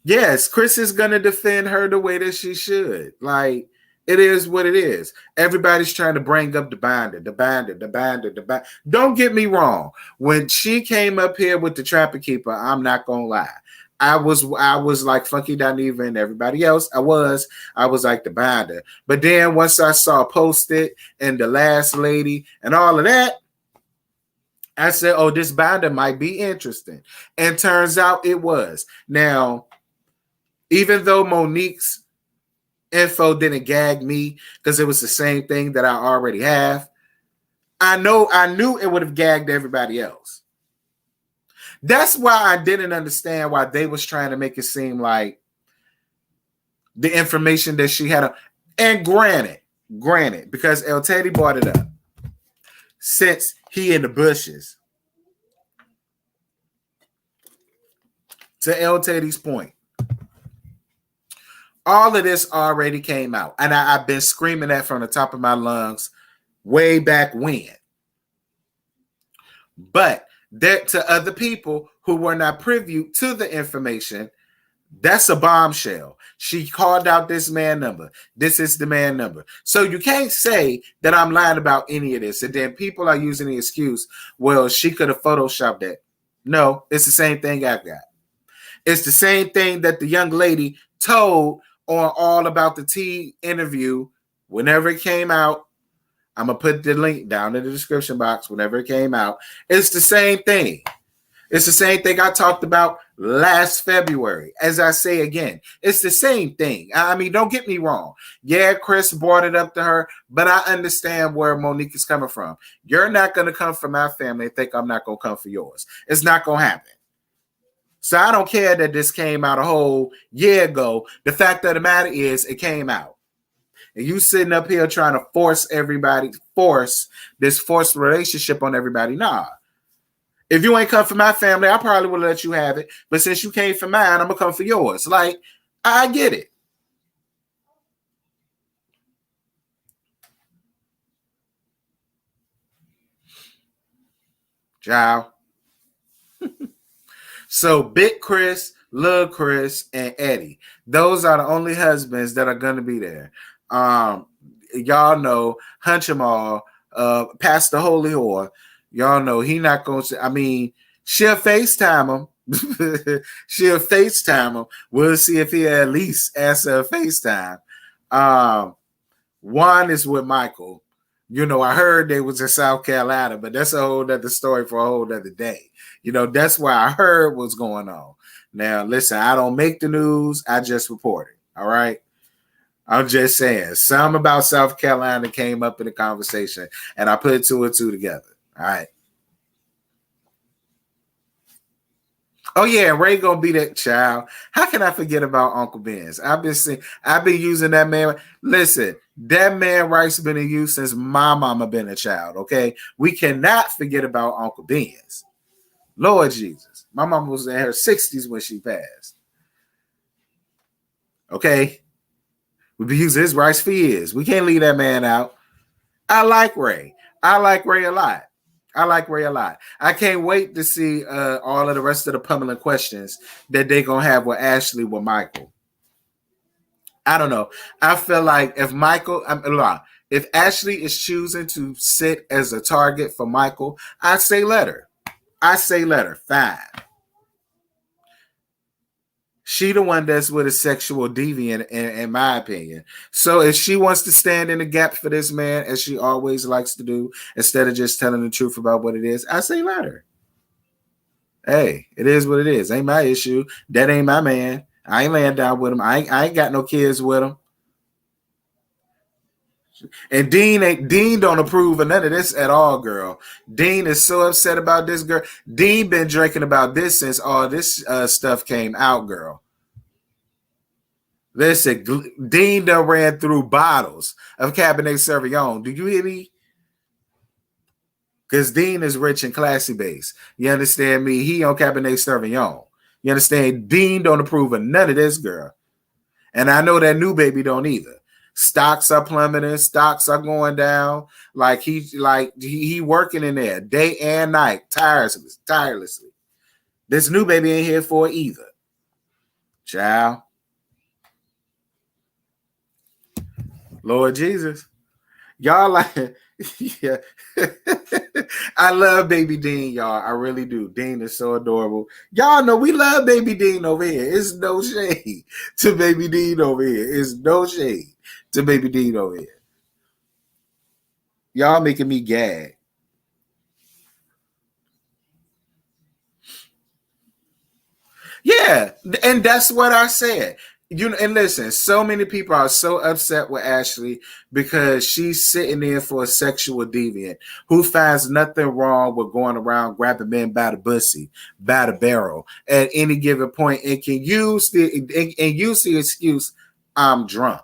Yes, Chris is going to defend her the way that she should. Like, it is what it is. Everybody's trying to bring up the binder. Don't get me wrong. When she came up here with the Trapper Keeper, I'm not going to lie. I was like Funky Dineva and everybody else. I was like the binder. But then once I saw Post-it and the Last Lady and all of that, I said, oh, this binder might be interesting. And turns out it was. Now, even though Monique's info didn't gag me because it was the same thing that I already have, I knew it would have gagged everybody else. That's why I didn't understand why they was trying to make it seem like the information that she had. And granted, because El Teddy brought it up, since he in the bushes, To L. Teddy's point, all of this already came out. And I've been screaming that from the top of my lungs way back when. But that to other people who were not privy to the information, that's a bombshell. She called out this man number. This is the man number. So you can't say that I'm lying about any of this. And then people are using the excuse, well, she could have photoshopped that. No, it's the same thing I've got. It's the same thing that the young lady told on All About the Tea interview whenever it came out. I'm going to put the link down in the description box whenever it came out. It's the same thing. It's the same thing I talked about last February. As I say again, it's the same thing. I mean, don't get me wrong. Yeah, Chris brought it up to her, but I understand where Monique is coming from. You're not going to come for my family and think I'm not going to come for yours. It's not going to happen. So I don't care that this came out a whole year ago. The fact of the matter is it came out. And you sitting up here trying to force this forced relationship on everybody. Nah. If you ain't come for my family, I probably would let you have it. But since you came for mine, I'm going to come for yours. Like, I get it. Ciao. So Big Chris, Lil Chris, and Eddie. Those are the only husbands that are going to be there. Y'all know, Hunch 'em all, Pastor Holy Whore. Y'all know he not going to, I mean, she'll FaceTime him. She'll FaceTime him. We'll see if he at least answer a FaceTime. One is with Michael. You know, I heard they was in South Carolina, but that's a whole other story for a whole other day. You know, that's where I heard what's going on. Now, listen, I don't make the news. I just report it. All right. I'm just saying, something about South Carolina came up in the conversation, and I put two and two together. All right. Oh yeah, Ray gonna be that child. How can I forget about Uncle Ben's? I've been using that man. Listen, that man Rice been in use since my mama been a child. Okay, we cannot forget about Uncle Ben's. Lord Jesus, my mama was in her 60s when she passed. Okay, we be using his rice for years. We can't leave that man out. I like Ray. I like Ray a lot. I can't wait to see all of the rest of the pummeling questions that they're going to have with Ashley, with Michael. I don't know. I feel like if Ashley is choosing to sit as a target for Michael, I say let her. Fine. She the one that's with a sexual deviant, in my opinion. So if she wants to stand in the gap for this man, as she always likes to do, instead of just telling the truth about what it is, I say let her. Hey, it is what it is. Ain't my issue. That ain't my man. I ain't laying down with him. I ain't got no kids with him. And Dean don't approve of none of this at all, girl. Dean is so upset about this girl. Dean been drinking about this since all this stuff came out, girl. Listen, Dean done ran through bottles of Cabernet Sauvignon. Do you hear me? Because Dean is rich and classy based. You understand me? He on Cabernet Sauvignon. You understand? Dean don't approve of none of this, girl. And I know that new baby don't either. Stocks are plummeting. Stocks are going down. Like he working in there day and night, tirelessly. This new baby ain't here for it either. Child. Lord Jesus. Y'all like, yeah. I love baby Dean, y'all. I really do. Dean is so adorable. Y'all know we love baby Dean over here. It's no shade to baby Dean over here. It's no shade to baby Dean over here. Y'all making me gag. Yeah, and that's what I said. And listen, so many people are so upset with Ashley because she's sitting there for a sexual deviant who finds nothing wrong with going around grabbing men by the pussy, by the barrel at any given point, and can use the excuse, I'm drunk.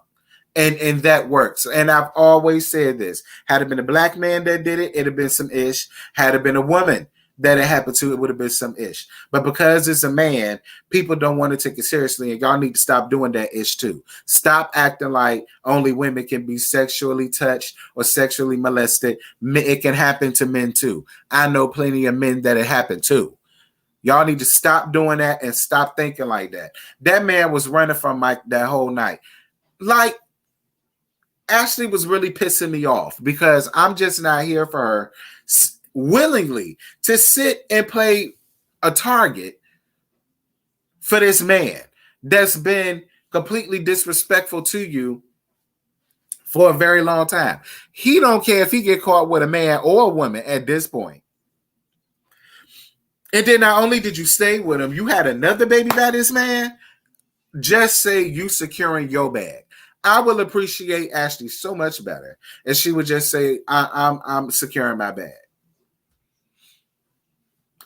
And that works. And I've always said this. Had it been a black man that did it, it'd have been some ish. Had it been a woman that it happened to, it would have been some ish. But because it's a man, people don't want to take it seriously, and y'all need to stop doing that ish too. Stop acting like only women can be sexually touched or sexually molested. It can happen to men too. I know plenty of men that it happened to. Y'all need to stop doing that and stop thinking like that. That man was running from Mike that whole night. Like, Ashley was really pissing me off because I'm just not here for her willingly to sit and play a target for this man that's been completely disrespectful to you for a very long time. He don't care if he get caught with a man or a woman at this point. And then not only did you stay with him, you had another baby by this man. Just say you securing your bag. I will appreciate Ashley so much better if she would just say, I'm securing my bag.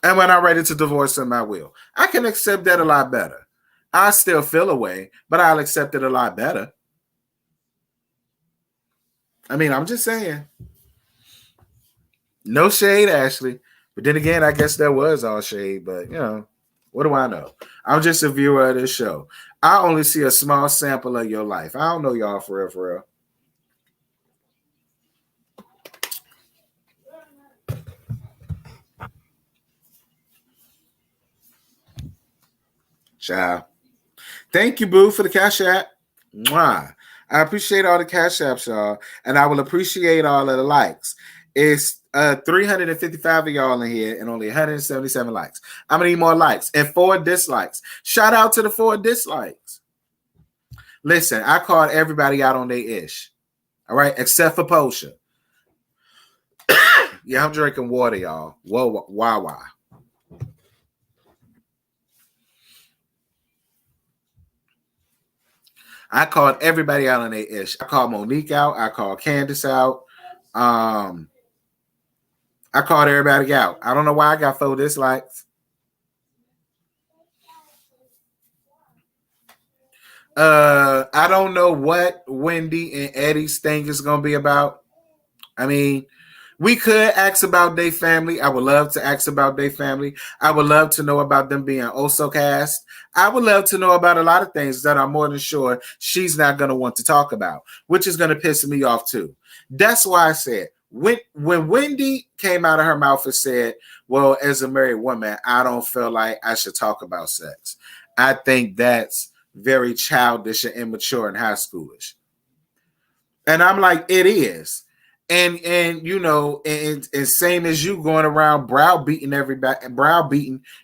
And when I'm ready to divorce him, I will. I can accept that a lot better. I still feel away, but I'll accept it a lot better. I mean, I'm just saying. No shade, Ashley. But then again, I guess there was all shade, but you know, what do I know? I'm just a viewer of this show. I only see a small sample of your life. I don't know y'all for real, for real. Ciao. Thank you, Boo, for the Cash App. Mwah. I appreciate all the Cash Apps, y'all. And I will appreciate all of the likes. It's 355 of y'all in here and only 177 likes. I'm going to need more likes and 4 dislikes. Shout out to the 4 dislikes. Listen, I called everybody out on their ish. All right, except for Porsha. Yeah, I'm drinking water, y'all. Whoa, wow. I called everybody out on their ish. I called Monique out. I called Candiace out. I called everybody out. I don't know why I got 4 dislikes. I don't know what Wendy and Eddie's thing is going to be about. I mean, we could ask about their family. I would love to ask about their family. I would love to know about them being also cast. I would love to know about a lot of things that I'm more than sure she's not going to want to talk about, which is going to piss me off too. That's why I said, when Wendy came out of her mouth and said, well, as a married woman, I don't feel like I should talk about sex. I think that's very childish and immature and high schoolish. And I'm like, it is. And you know, and same as you going around browbeating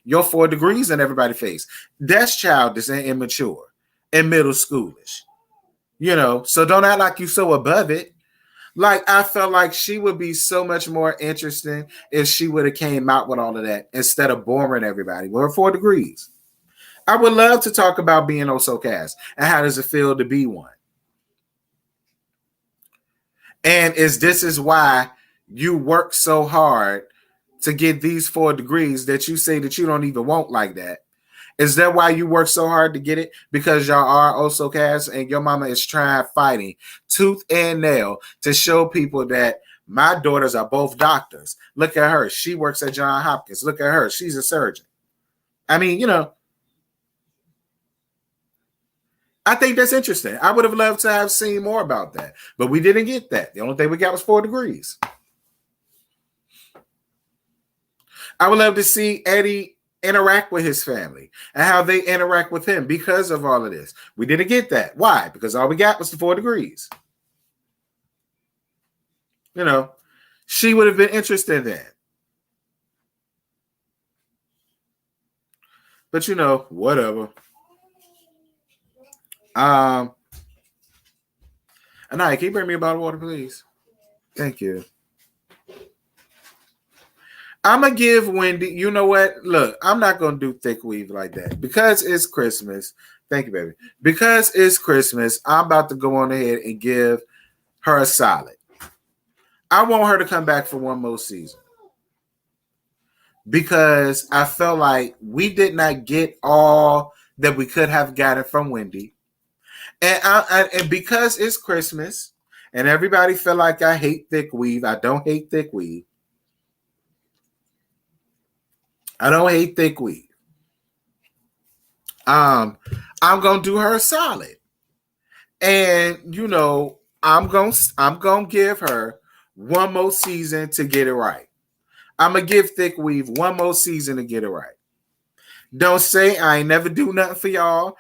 your 4 degrees in everybody's face. That's childish and immature and middle schoolish. You know, so don't act like you so above it. Like, I felt like she would be so much more interesting if she would have came out with all of that instead of boring everybody. We're 4 degrees. I would love to talk about being also cast and how does it feel to be one. And this is why you work so hard to get these 4 degrees that you say that you don't even want like that. Is that why you work so hard to get it? Because y'all are also cast and your mama is fighting tooth and nail to show people that my daughters are both doctors. Look at her. She works at Johns Hopkins. Look at her. She's a surgeon. I mean, you know, I think that's interesting. I would have loved to have seen more about that, but we didn't get that. The only thing we got was 4 degrees. I would love to see Eddie interact with his family and how they interact with him because of all of this. We didn't get that. Why? Because all we got was the 4 degrees. You know, she would have been interested in that. But you know, whatever. Anaya, can you bring me a bottle of water, please? Thank you. I'm going to give Wendy, you know what? Look, I'm not going to do thick weave like that because it's Christmas. Thank you, baby. Because it's Christmas, I'm about to go on ahead and give her a solid. I want her to come back for one more season because I felt like we did not get all that we could have gotten from Wendy. And because it's Christmas and everybody feel like I hate thick weave, I don't hate thick weave. I don't hate thick weave. I'm gonna do her a solid. And you know, I'm gonna give her one more season to get it right. I'm gonna give Thick Weave one more season to get it right. Don't say I ain't never do nothing for y'all.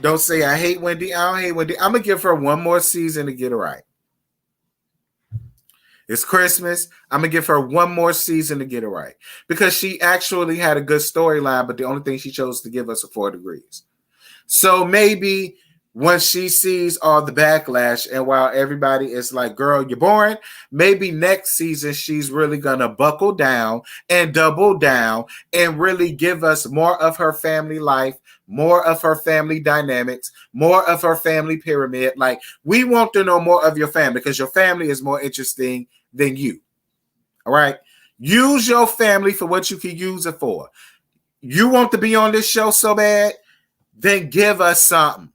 Don't say I hate Wendy. I don't hate Wendy. I'm gonna give her one more season to get it right. It's Christmas. I'm gonna give her one more season to get it right because she actually had a good storyline, but the only thing she chose to give us are 4 degrees. So maybe when she sees all the backlash and while everybody is like, girl, you're boring, maybe next season she's really going to buckle down and double down and really give us more of her family life, more of her family dynamics, more of her family pyramid. Like, we want to know more of your family because your family is more interesting than you. All right? Use your family for what you can use it for. You want to be on this show so bad? Then give us something.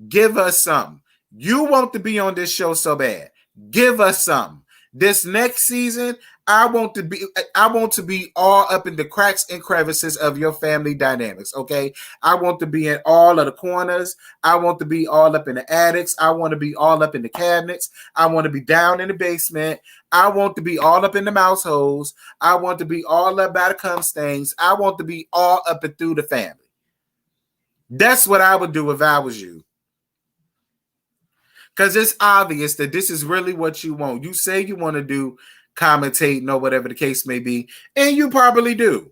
Give us something. You want to be on this show so bad. Give us something. This next season, I want to be all up in the cracks and crevices of your family dynamics, okay? I want to be in all of the corners. I want to be all up in the attics. I want to be all up in the cabinets. I want to be down in the basement. I want to be all up in the mouse holes. I want to be all up by the cum stains. I want to be all up and through the family. That's what I would do if I was you. Because it's obvious that this is really what you want. You say you want to do commentating or whatever the case may be, and you probably do.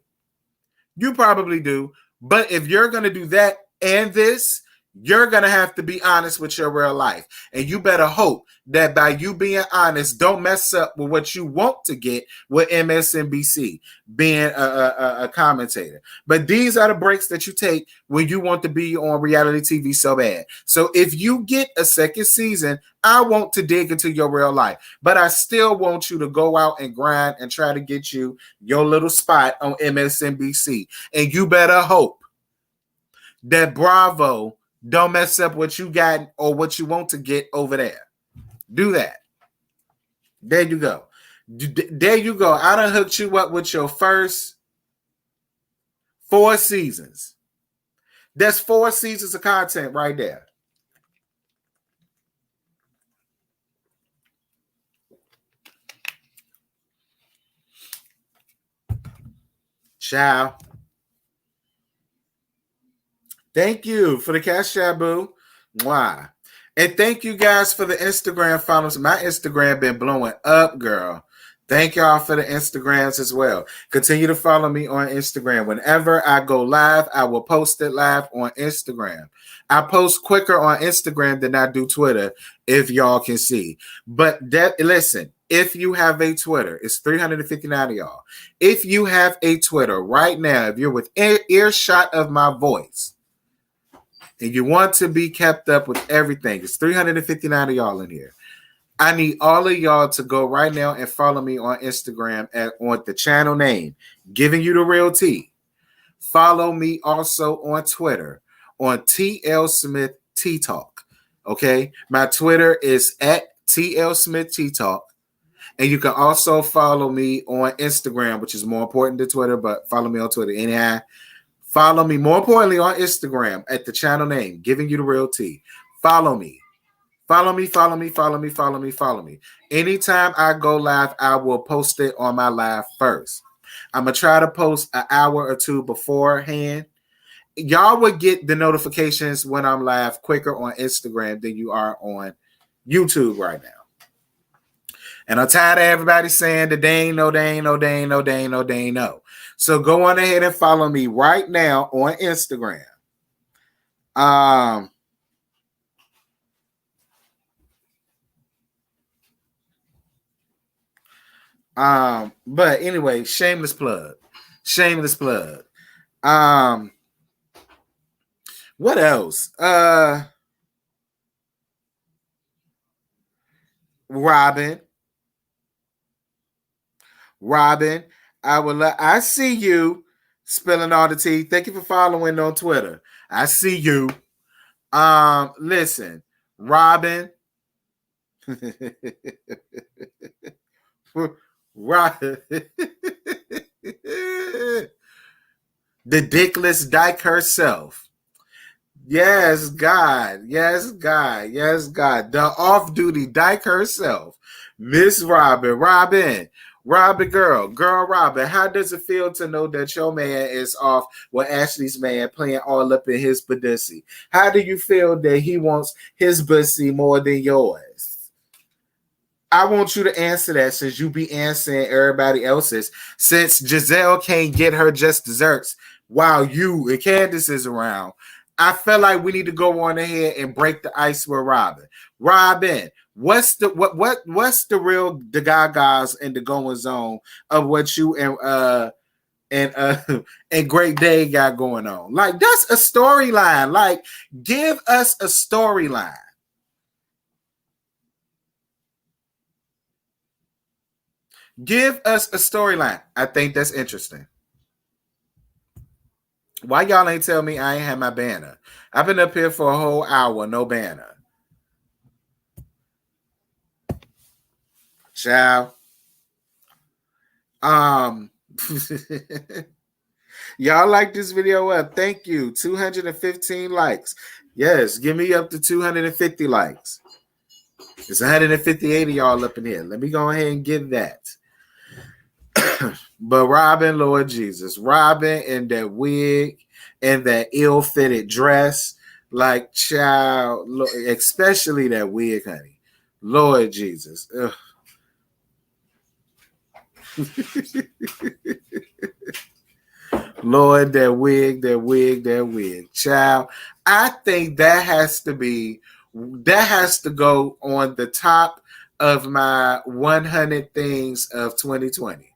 You probably do. But if you're going to do that and this, you're going to have to be honest with your real life. And you better hope that by you being honest, don't mess up with what you want to get with MSNBC, being a commentator. But these are the breaks that you take when you want to be on reality TV so bad. So if you get a second season, I want to dig into your real life. But I still want you to go out and grind and try to get you your little spot on MSNBC. And you better hope that Bravo don't mess up what you got or what you want to get over there. Do that. There you go. There you go. I done hooked you up with your first 4 seasons. That's 4 seasons of content right there. Ciao. Thank you for the cash chat, boo. Mwah. And thank you guys for the Instagram follows. My Instagram been blowing up, girl. Thank y'all for the Instagrams as well. Continue to follow me on Instagram. Whenever I go live, I will post it live on Instagram. I post quicker on Instagram than I do Twitter, if y'all can see. But listen, if you have a Twitter, it's 359 of y'all. If you have a Twitter right now, if you're within earshot of my voice, and you want to be kept up with everything, it's 359 of y'all in here. I need all of y'all to go right now and follow me on Instagram on the channel name, Giving You the Real Tea. Follow me also on Twitter on tlsmittheatalk. Okay, my Twitter is at tlsmittheatalk. And you can also follow me on Instagram, which is more important than Twitter, but follow me on Twitter anyhow. Follow me, more importantly, on Instagram at the channel name, Giving You the Real Tea. Follow me. Follow me, follow me, follow me, follow me, follow me. Anytime I go live, I will post it on my live first. I'm going to try to post an hour or two beforehand. Y'all would get the notifications when I'm live quicker on Instagram than you are on YouTube right now. And I'm tired of everybody saying that they ain't know. So go on ahead and follow me right now on Instagram. But anyway, shameless plug. What else? Robin, I see you spilling all the tea. Thank you for following on Twitter. I see you. Listen, Robin. Robin. the dickless dyke herself. Yes, God. Yes, God. Yes, God. The off-duty dyke herself, Miss Robin. Robin, girl, Robin. How does it feel to know that your man is off with Ashley's man playing all up in his pussy? How do you feel that he wants his pussy more than yours? I want you to answer that, since you be answering everybody else's. Since Gizelle can't get her just desserts while you and Candiace is around, I feel like we need to go on ahead and break the ice with Robin. Robin, what's the real the gagas and the goings on of what you and Great Day got going on? Like, that's a storyline. Like, give us a storyline. Give us a storyline. I think that's interesting. Why y'all ain't tell me I ain't had my banner? I've been up here for a whole hour, no banner. Ciao. Y'all like this video up? Thank you. 215 likes. Yes, give me up to 250 likes. It's 158 of y'all up in here. Let me go ahead and get that. But Robin, Lord Jesus, Robin in that wig and that ill-fitted dress, like, child, especially that wig, honey. Lord Jesus. Lord, that wig. Child, I think that has to go on the top of my 100 things of 2020.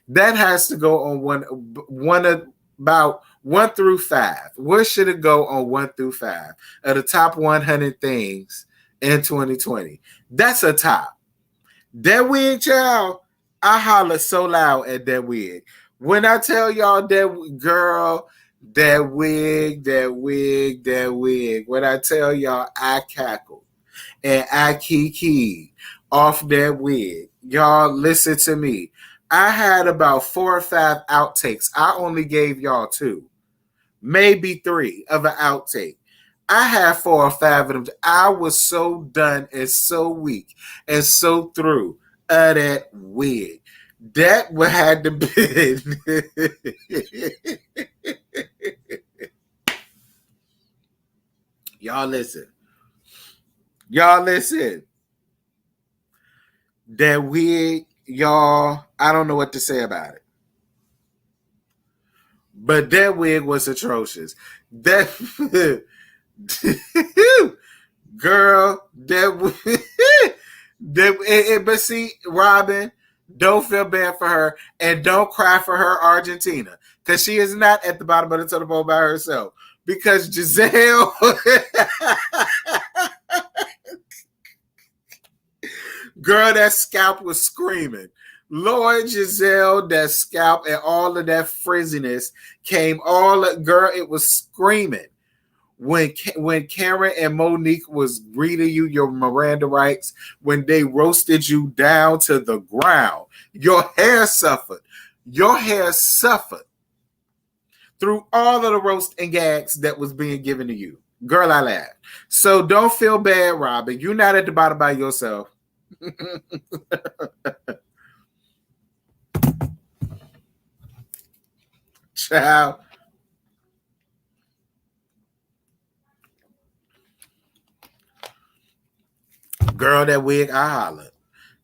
That has to go on one about 1 through 5. Where should it go on 1 through 5 of the top 100 things in 2020? That's a top. That wig, child, I holler so loud at that wig. When I tell y'all that girl, that wig. When I tell y'all I cackled and I kiki off that wig. Y'all listen to me. I had about 4 or 5 outtakes. I only gave y'all 2, maybe 3 of an outtake. I had 4 or 5 of them. I was so done and so weak and so through that wig. That had to be. Y'all listen. That wig, y'all, I don't know what to say about it. But that wig was atrocious. That girl, but see, Robin, don't feel bad for her and don't cry for her, Argentina, because she is not at the bottom of the totem pole by herself. Because Gizelle, girl, that scalp was screaming. Lord, Gizelle, that scalp and all of that frizziness came girl, it was screaming. When Karen and Monique was reading you your Miranda rights, when they roasted you down to the ground, your hair suffered through all of the roast and gags that was being given to you. Girl, I laughed. So don't feel bad, Robin. You're not at the bottom by yourself. Child. Girl, that wig, I hollered.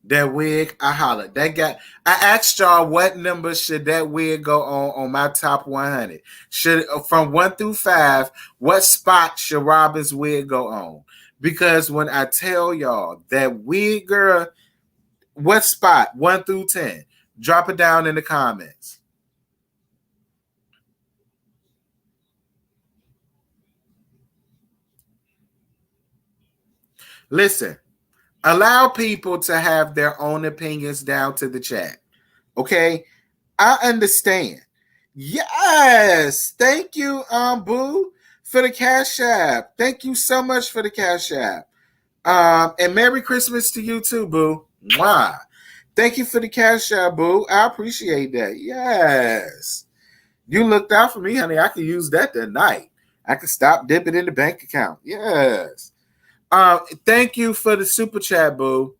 That guy, I asked y'all what number should that wig go on my top 100. Should, from 1 through 5, what spot should Robin's wig go on? Because when I tell y'all that wig, girl, what spot? 1 through 10. Drop it down in the comments. Listen, allow people to have their own opinions down to the chat. Okay? I understand. Yes. Thank you, Boo, for the Cash App. Thank you so much for the Cash App. And Merry Christmas to you too, Boo. Mwah. Thank you for the Cash App, Boo. I appreciate that. Yes. You looked out for me, honey. I could use that tonight. I could stop dipping in the bank account. Yes. Thank you for the super chat, boo.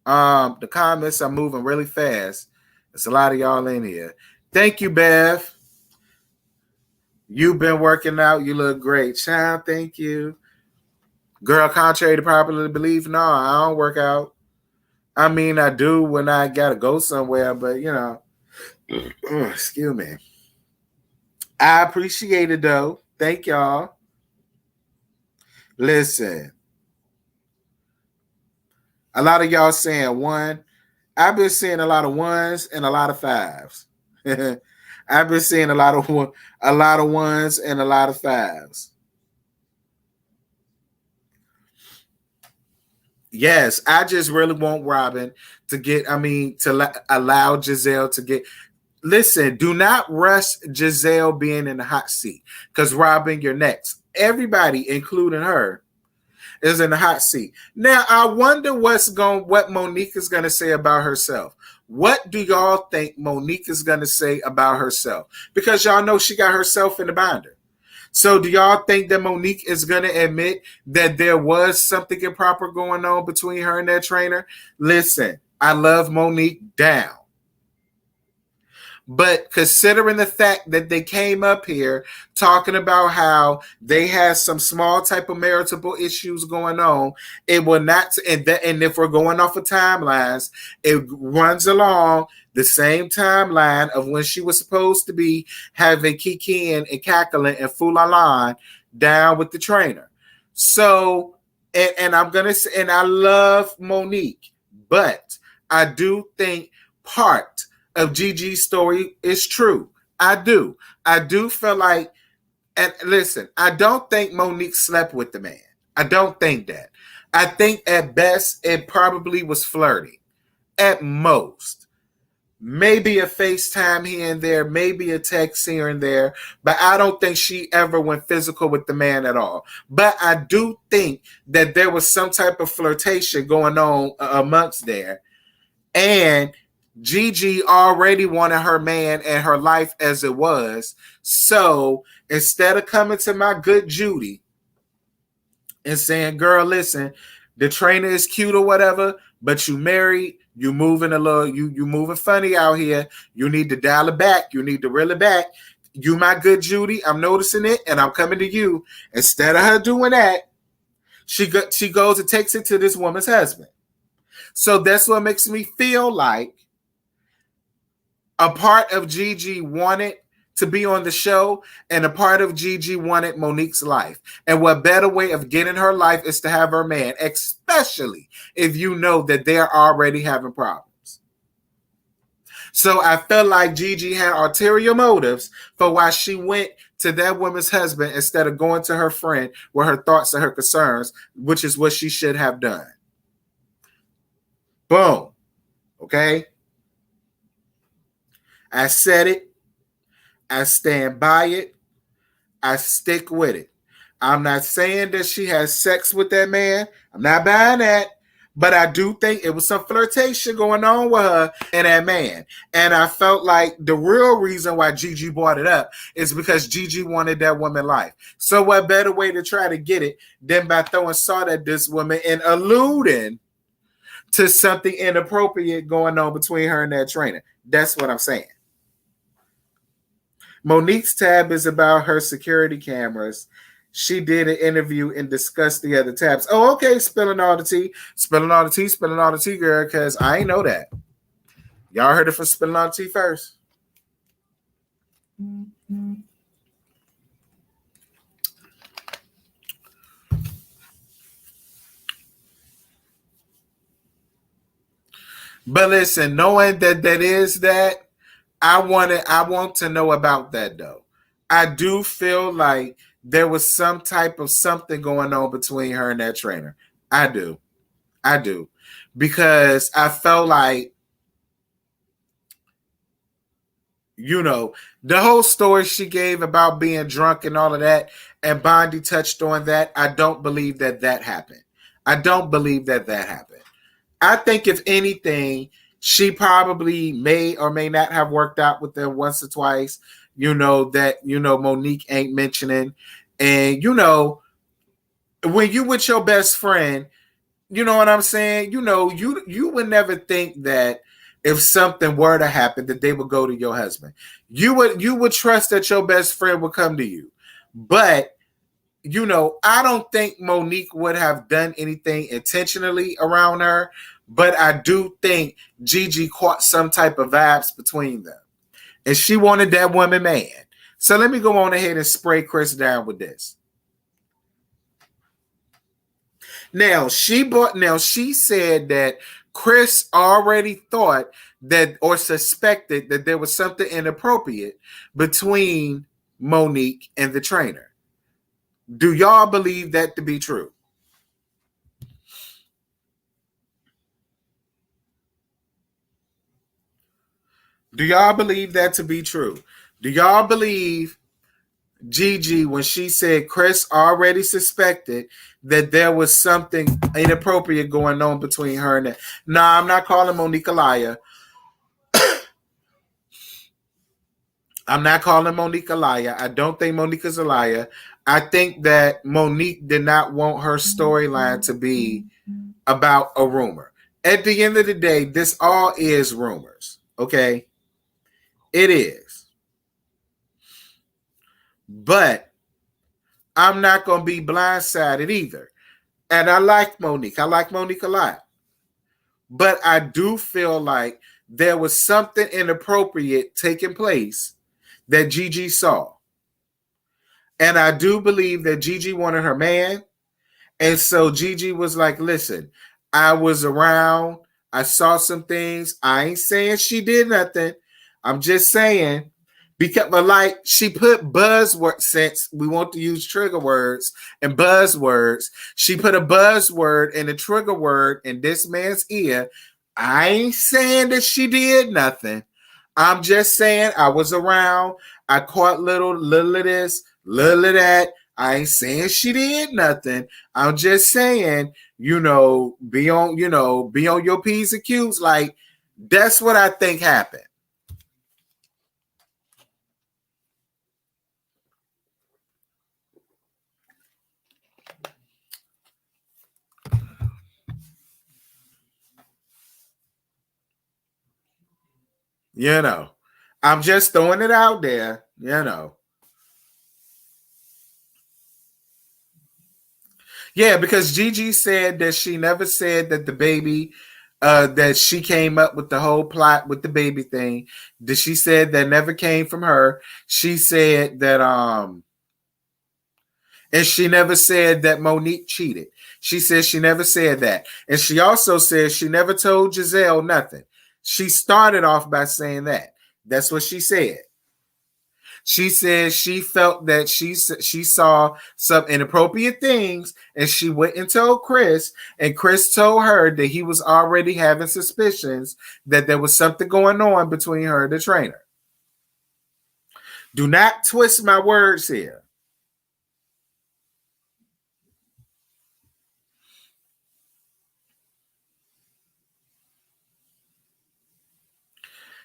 The comments are moving really fast. There's a lot of y'all in here. Thank you, Bev. You've been working out. You look great. Child, thank you. Girl, contrary to popular belief, no, I don't work out. I mean, I do when I gotta go somewhere, but you know, excuse me. I appreciate it though. Thank y'all. Listen, a lot of y'all saying one. I've been seeing a lot of ones and a lot of fives. I've been seeing a lot of ones and a lot of fives. Yes, I just really want Robin to get, to allow Gizelle to get. Listen, do not rush Gizelle being in the hot seat because Robin, you're next. Everybody, including her, is in the hot seat. Now, I wonder what Monique is going to say about herself. What do y'all think Monique is going to say about herself? Because y'all know she got herself in the binder. So do y'all think that Monique is going to admit that there was something improper going on between her and that trainer? Listen, I love Monique down. But considering the fact that they came up here talking about how they had some small type of marital issues going on, it will not, and if we're going off of timelines, it runs along the same timeline of when she was supposed to be having kikiing and cackling and fulalan down with the trainer. So, and I'm gonna say, and I love Monique, but I do think part of Gigi's story is true. I do feel like, and listen, I don't think Monique slept with the man. I don't think that. I think at best it probably was flirting. At most. Maybe a FaceTime here and there, maybe a text here and there, but I don't think she ever went physical with the man at all. But I do think that there was some type of flirtation going on amongst there. And Gigi already wanted her man and her life as it was. So instead of coming to my good Judy and saying, girl, listen, the trainer is cute or whatever, but you married, you moving a little, you moving funny out here. You need to dial it back. You need to reel it back. You, my good Judy, I'm noticing it and I'm coming to you. Instead of her doing that, she goes and takes it to this woman's husband. So that's what makes me feel like a part of Gigi wanted to be on the show, and a part of Gigi wanted Monique's life. And what better way of getting her life is to have her man, especially if you know that they're already having problems. So I felt like Gigi had ulterior motives for why she went to that woman's husband instead of going to her friend with her thoughts and her concerns, which is what she should have done. Boom. Okay? I said it. I stand by it. I stick with it. I'm not saying that she has sex with that man. I'm not buying that. But I do think it was some flirtation going on with her and that man. And I felt like the real reason why Gigi brought it up is because Gigi wanted that woman life. So what better way to try to get it than by throwing salt at this woman and alluding to something inappropriate going on between her and that trainer. That's what I'm saying. Monique's tab is about her security cameras. She did an interview and discussed the other tabs. Oh, okay, spilling all the tea, girl, because I ain't know that. Y'all heard it from Spilling All the Tea first. Mm-hmm. But listen, knowing that is that, I want to know about that though. I do feel like there was some type of something going on between her and that trainer. I do. Because I felt like, you know, the whole story she gave about being drunk and all of that, and Bondi touched on that. I don't believe that happened. I think if anything, She probably may or may not have worked out with them once or twice, that Monique ain't mentioning. And when you with your best friend, you know what I'm saying? You would never think that if something were to happen that they would go to your husband. You would trust that your best friend would come to you. But I don't think Monique would have done anything intentionally around her, but I do think Gigi caught some type of vibes between them. And she wanted that woman man. So let me go on ahead and spray Chris down with this. Now she said that Chris already thought that or suspected that there was something inappropriate between Monique and the trainer. Do y'all believe that to be true? Do y'all believe that to be true? Do y'all believe Gigi when she said Chris already suspected that there was something inappropriate going on between her and that? Nah, I'm not calling Monique a liar. I'm not calling Monique a liar. I don't think Monique is a liar. I think that Monique did not want her storyline to be about a rumor. At the end of the day, this all is rumors. Okay? It is. But I'm not going to be blindsided either. And I like Monique. I like Monique a lot. But I do feel like there was something inappropriate taking place that Gigi saw. And I do believe that Gigi wanted her man. And so Gigi was like, listen, I was around. I saw some things. I ain't saying she did nothing. I'm just saying, because like she put buzzword, since we want to use trigger words and buzzwords, she put a buzzword and a trigger word in this man's ear. I ain't saying that she did nothing. I'm just saying I was around. I caught little of this, little of that. I ain't saying she did nothing. I'm just saying, be on your P's and Q's. Like, that's what I think happened. I'm just throwing it out there, Yeah, because Gigi said that she never said that the baby, that she came up with the whole plot with the baby thing. That she said that never came from her. She said that, and she never said that Monique cheated. She said she never said that. And she also said she never told Gizelle nothing. She started off by saying that. That's what she said. She said she felt that she saw some inappropriate things, and she went and told Chris, and Chris told her that he was already having suspicions that there was something going on between her and the trainer. Do not twist my words here.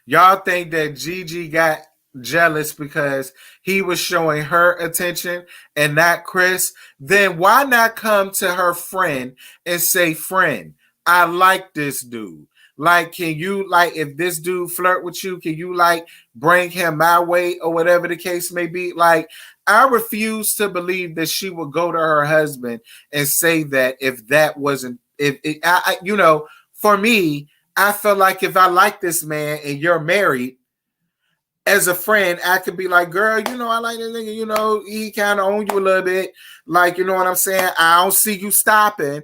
Y'all think that Gigi got jealous because he was showing her attention and not Chris? Then why not come to her friend and say, friend, I like this dude. Like, can you, like, if this dude flirt with you, can you, like, bring him my way or whatever the case may be? Like, I refuse to believe that she would go to her husband and say that if that wasn't, for me, I feel like if I like this man and you're married, as a friend, I could be like, girl, I like this nigga, he kind of own you a little bit. Like, you know what I'm saying? I don't see you stopping.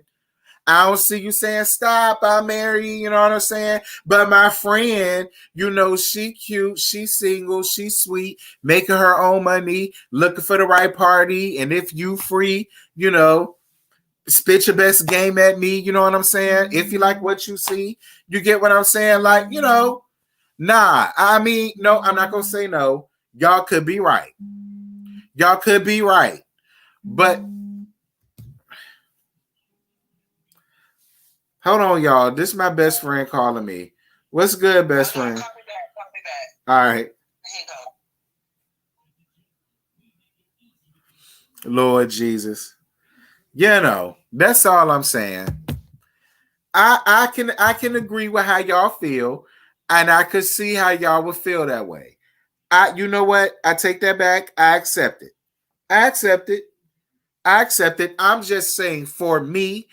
I don't see you saying, stop, I'm married, you know what I'm saying? But my friend, she cute, she single, she sweet, making her own money, looking for the right party. And if you free, spit your best game at me, you know what I'm saying? If you like what you see, you get what I'm saying? Like, nah, I mean, no, I'm not going to say no. Y'all could be right. Y'all could be right. But hold on, y'all. This is my best friend calling me. What's good, best friend? Copy that. All right. Here you go. Lord Jesus. That's all I'm saying. I can agree with how y'all feel, and I could see how y'all would feel that way. You know what? I take that back. I accept it. I accept it. I'm just saying, for me,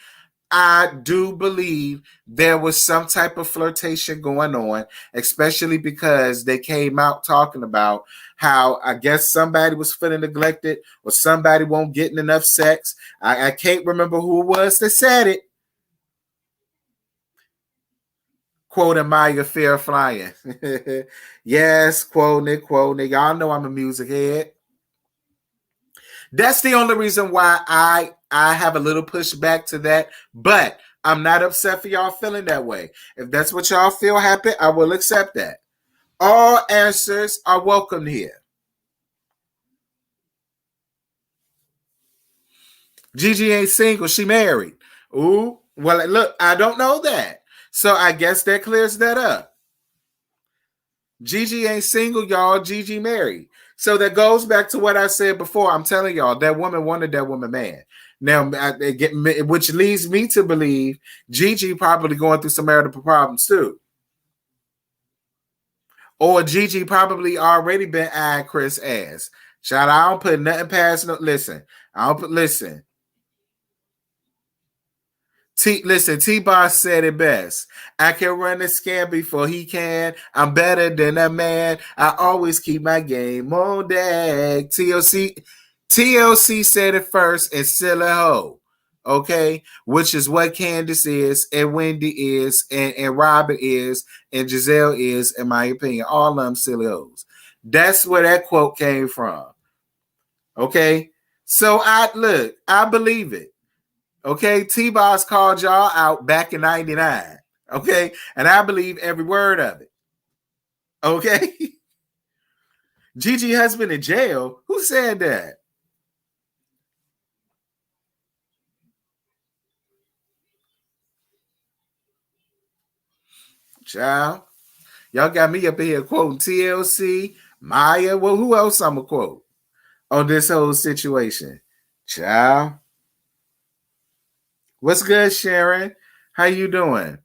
I do believe there was some type of flirtation going on, especially because they came out talking about how I guess somebody was feeling neglected or somebody won't get enough sex. I can't remember who it was that said it. Quoting Maya Fair Flying. Yes, quoting it. Y'all know I'm a music head. That's the only reason why I have a little pushback to that, but I'm not upset for y'all feeling that way. If that's what y'all feel happy, I will accept that. All answers are welcome here. Gigi ain't single, she married. Ooh, well, look, I don't know that. So I guess that clears that up. Gigi ain't single, y'all. Gigi married. So that goes back to what I said before. I'm telling y'all, that woman wanted that woman man. Now, which leads me to believe Gigi probably going through some marital problems too. Or Gigi probably already been eyeing Chris' ass. Shout out, I don't put nothing past no. Listen. T-Boss said it best. I can run a scam before he can. I'm better than a man. I always keep my game on deck. TLC said it first and still a hoe. Okay? Which is what Candiace is, and Wendy is, and Robin is, and Gizelle is, in my opinion. All of them silly hoes. That's where that quote came from. Okay? So I believe it. Okay, T-Boss called y'all out back in 99. Okay, and I believe every word of it. Okay. Gigi husband in jail? Who said that? Child. Y'all got me up here quoting TLC, Maya. Well, who else I'm going to quote on this whole situation? Child. What's good, Sharon? How you doing?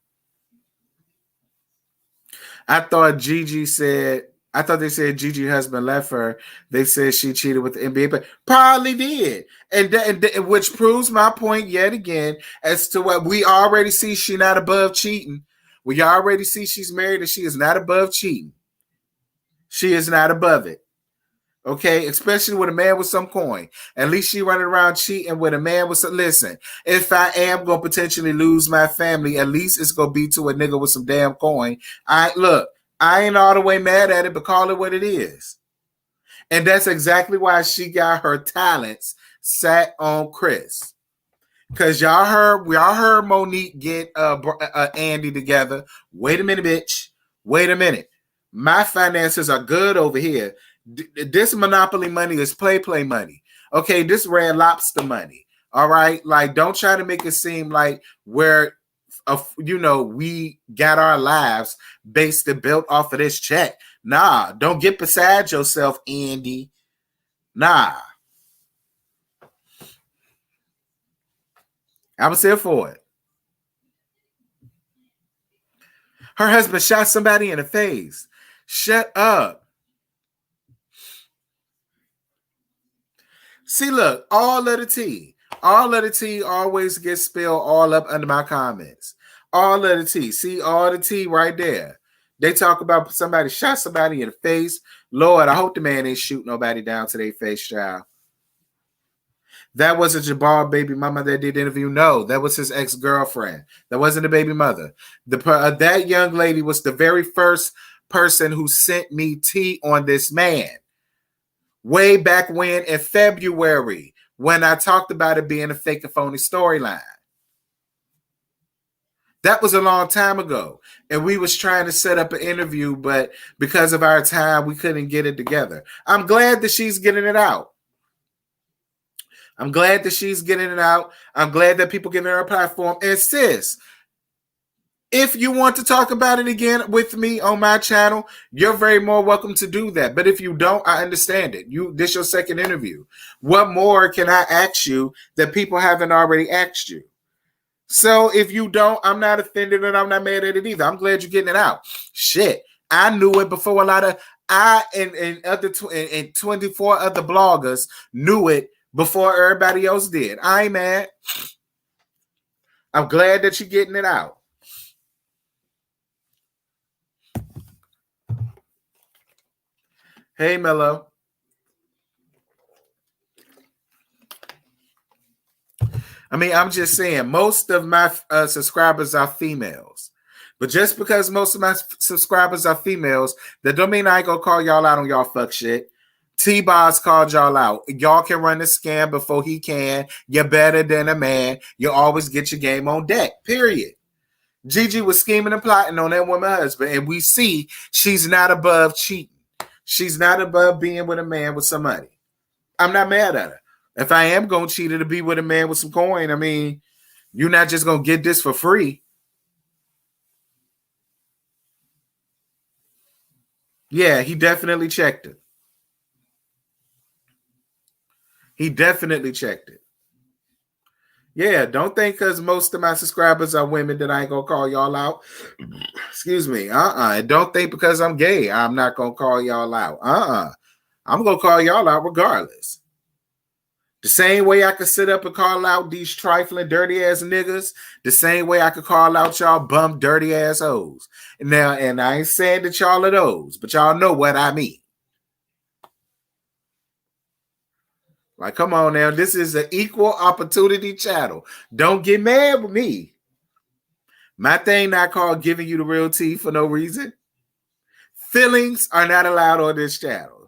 I thought they said Gigi husband left her. They said she cheated with the NBA, but probably did. And which proves my point yet again as to what we already see. She not above cheating. We already see she's married and she is not above cheating. She is not above it. Okay, especially with a man with some coin. At least she running around cheating with a man with some. Listen, if I am gonna potentially lose my family, at least it's gonna be to a nigga with some damn coin. I ain't all the way mad at it, but call it what it is. And that's exactly why she got her talents sat on Chris. Cause y'all heard Monique get Andy together. Wait a minute, bitch. Wait a minute. My finances are good over here. This Monopoly money is play money. Okay, this Red Lobster money. All right, like don't try to make it seem like we got our lives based and built off of this check. Nah, don't get beside yourself, Andy. Nah, I was here for it. Her husband shot somebody in the face. Shut up. See, look, all of the tea always gets spilled all up under my comments. All of the tea. See, all the tea right there. They talk about somebody shot somebody in the face. Lord, I hope the man ain't shoot nobody down to their face, child. That wasn't Jabbar baby mama that did the interview. No, that was his ex-girlfriend. That wasn't the baby mother. That young lady was the very first person who sent me tea on this man. Way back when in February, when I talked about it being a fake and phony storyline. That was a long time ago. And we was trying to set up an interview, but because of our time, we couldn't get it together. I'm glad that she's getting it out. I'm glad that people giving her a platform. And sis, If you want to talk about it again with me on my channel, you're very more welcome to do that. But if you don't, I understand it. This your second interview. What more can I ask you that people haven't already asked you? So if you don't, I'm not offended and I'm not mad at it either. I'm glad you're getting it out. Shit, I knew it before a lot of and 24 other bloggers knew it before everybody else did. I ain't mad. I'm glad that you're getting it out. Hey, Mello. I mean, I'm just saying, most of my subscribers are females. But just because most of my subscribers are females, that don't mean I ain't gonna call y'all out on y'all fuck shit. T-Boz called y'all out. Y'all can run the scam before he can. You're better than a man. You always get your game on deck, period. Gigi was scheming and plotting on that woman's husband, and we see she's not above cheating. She's not above being with a man with some money. I'm not mad at her. If I am going to cheat, it'll be with a man with some coin. I mean, you're not just going to get this for free. Yeah, he definitely checked it. He definitely checked it. Yeah, don't think because most of my subscribers are women that I ain't going to call y'all out. Excuse me. And don't think because I'm gay, I'm not going to call y'all out. I'm going to call y'all out regardless. The same way I could sit up and call out these trifling, dirty-ass niggas, the same way I could call out y'all bum, dirty-ass hoes. Now, and I ain't saying that y'all are those, but y'all know what I mean. Like, come on now. This is an equal opportunity channel. Don't get mad with me. My thing not called giving you the real tea for no reason. Feelings are not allowed on this channel.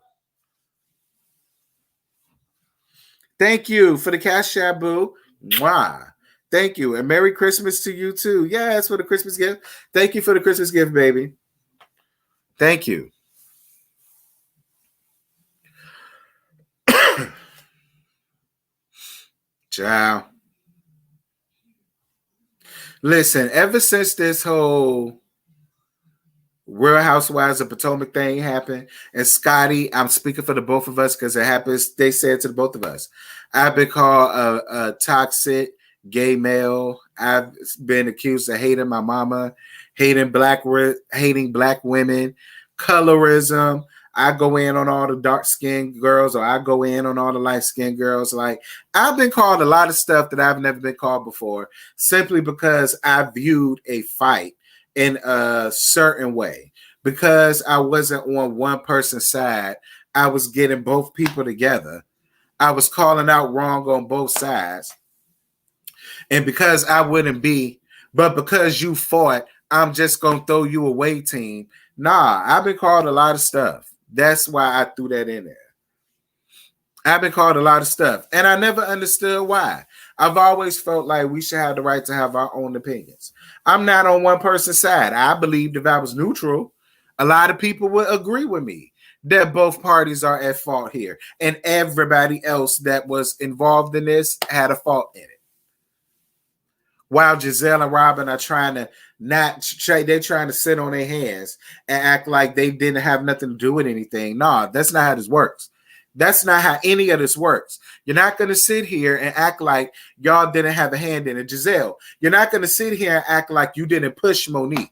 Thank you for the cash chat, boo. Mwah. Thank you. And Merry Christmas to you, too. Yes, for the Christmas gift. Thank you for the Christmas gift, baby. Thank you. Ciao. Listen, ever since this whole Real Housewives of Potomac thing happened, and Scotty, I'm speaking for the both of us because it happens, they said to the both of us, I've been called a toxic gay male. I've been accused of hating my mama, hating black women, colorism. I go in on all the dark-skinned girls, or I go in on all the light-skinned girls. Like, I've been called a lot of stuff that I've never been called before, simply because I viewed a fight in a certain way. Because I wasn't on one person's side, I was getting both people together. I was calling out wrong on both sides. And because I wouldn't be, but because you fought, I'm just going to throw you away, team. Nah, I've been called a lot of stuff. That's why I threw that in there. I've been called a lot of stuff, and I never understood why. I've always felt like we should have the right to have our own opinions. I'm not on one person's side. I believed if I was neutral, a lot of people would agree with me that both parties are at fault here, and everybody else that was involved in this had a fault in it. While Gizelle and Robin are trying to they're trying to sit on their hands and act like they didn't have nothing to do with anything. Nah, that's not how this works. That's not how any of this works. You're not going to sit here and act like y'all didn't have a hand in it. Giselle, you're not going to sit here and act like you didn't push Monique.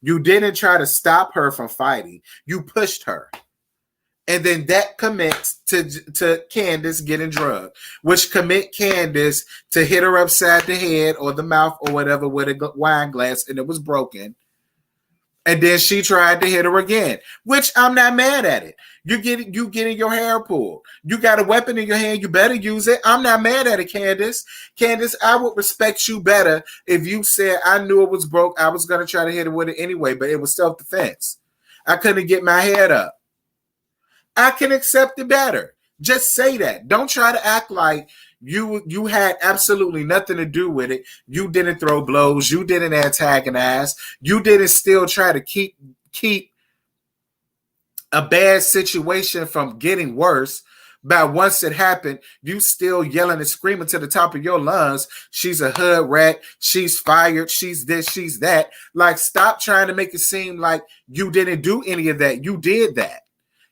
You didn't try to stop her from fighting. You pushed her. And then that commits to Candiace getting drugged, which commit Candiace to hit her upside the head or the mouth or whatever with a wine glass, and it was broken. And then she tried to hit her again, which I'm not mad at it. You getting your hair pulled. You got a weapon in your hand. You better use it. I'm not mad at it, Candiace. Candiace, I would respect you better if you said I knew it was broke. I was going to try to hit her with it anyway, but it was self-defense. I couldn't get my head up. I can accept it better. Just say that. Don't try to act like you had absolutely nothing to do with it. You didn't throw blows. You didn't antagonize. You didn't still try to keep a bad situation from getting worse But once it happened, you still yelling and screaming to the top of your lungs, she's a hood rat, she's fired, she's this, she's that. Like, stop trying to make it seem like you didn't do any of that. You did that.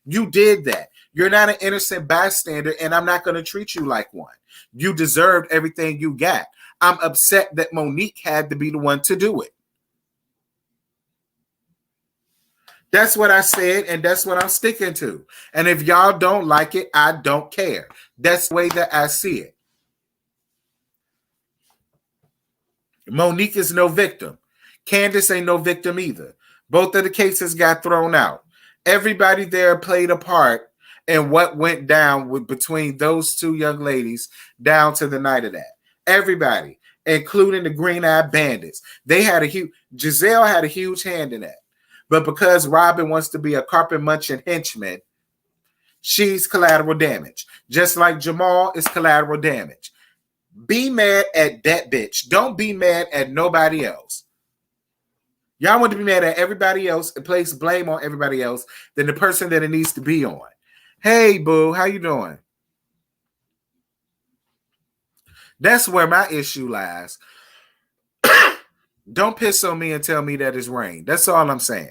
You did that. You're not an innocent bystander, and I'm not going to treat you like one. You deserved everything you got. I'm upset that Monique had to be the one to do it. That's what I said, and that's what I'm sticking to. And if y'all don't like it, I don't care. That's the way that I see it. Monique is no victim. Candiace ain't no victim either. Both of the cases got thrown out. Everybody there played a part in what went down between those two young ladies down to the night of that. Everybody, including the Green-Eyed Bandits. Gizelle had a huge hand in that. But because Robin wants to be a carpet munching henchman, she's collateral damage. Just like Jamal is collateral damage. Be mad at that bitch. Don't be mad at nobody else. Y'all want to be mad at everybody else and place blame on everybody else than the person that it needs to be on. Hey, boo, how you doing? That's where my issue lies. Don't piss on me and tell me that it's rain. That's all I'm saying.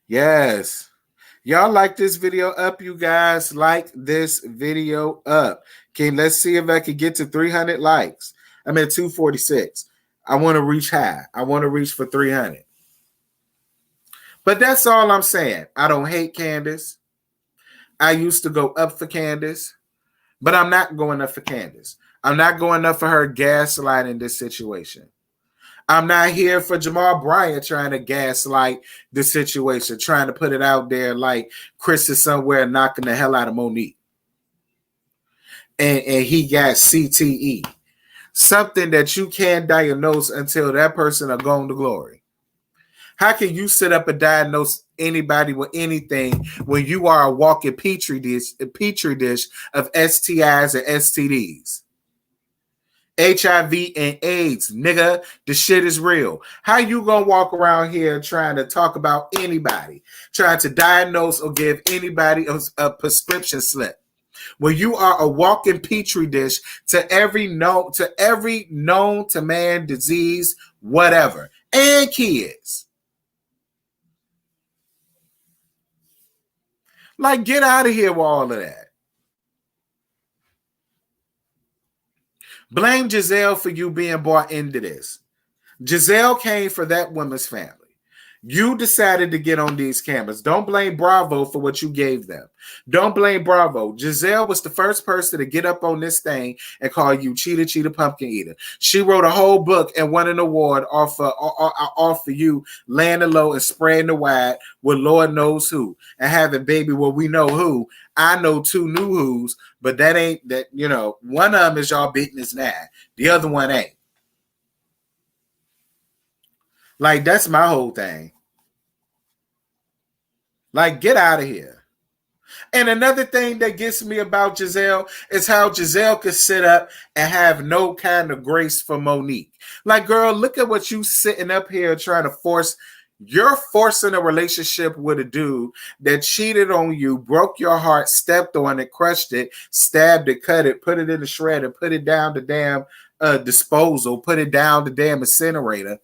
Yes. Y'all like this video up, you guys? Like this video up. Okay, let's see if I can get to 300 likes. I'm at 246. I want to reach high. I want to reach for 300. But that's all I'm saying. I don't hate Candiace. I used to go up for Candiace, but I'm not going up for Candiace. I'm not going up for her gaslighting this situation. I'm not here for Jamal Bryant trying to gaslight the situation, trying to put it out there like Chris is somewhere knocking the hell out of Monique. And he got CTE. Something that you can't diagnose until that person are gone to glory. How can you sit up and diagnose anybody with anything when you are a walking petri dish of STIs and STDs? HIV and AIDS, nigga, the shit is real. How you gonna walk around here trying to talk about anybody, trying to diagnose or give anybody a prescription slip when you are a walking petri dish to every known to man disease, whatever, and kids? Like, get out of here with all of that. Blame Gizelle for you being brought into this. Gizelle came for that woman's family. You decided to get on these cameras. Don't blame Bravo for what you gave them. Don't blame Bravo. Gizelle was the first person to get up on this thing and call you cheetah pumpkin eater. She wrote a whole book and won an award off for you laying low and spraying the wide with Lord knows who and having baby well we know who. I know two new who's, but that ain't that, you know, one of them is y'all business now. The other one ain't. Like, that's my whole thing. Like, get out of here. And another thing that gets me about Gizelle is how Gizelle could sit up and have no kind of grace for Monique. Like, girl, look at what you sitting up here trying to force. You're forcing a relationship with a dude that cheated on you, broke your heart, stepped on it, crushed it, stabbed it, cut it, put it in the shredder, put it down the damn disposal, put it down the damn incinerator.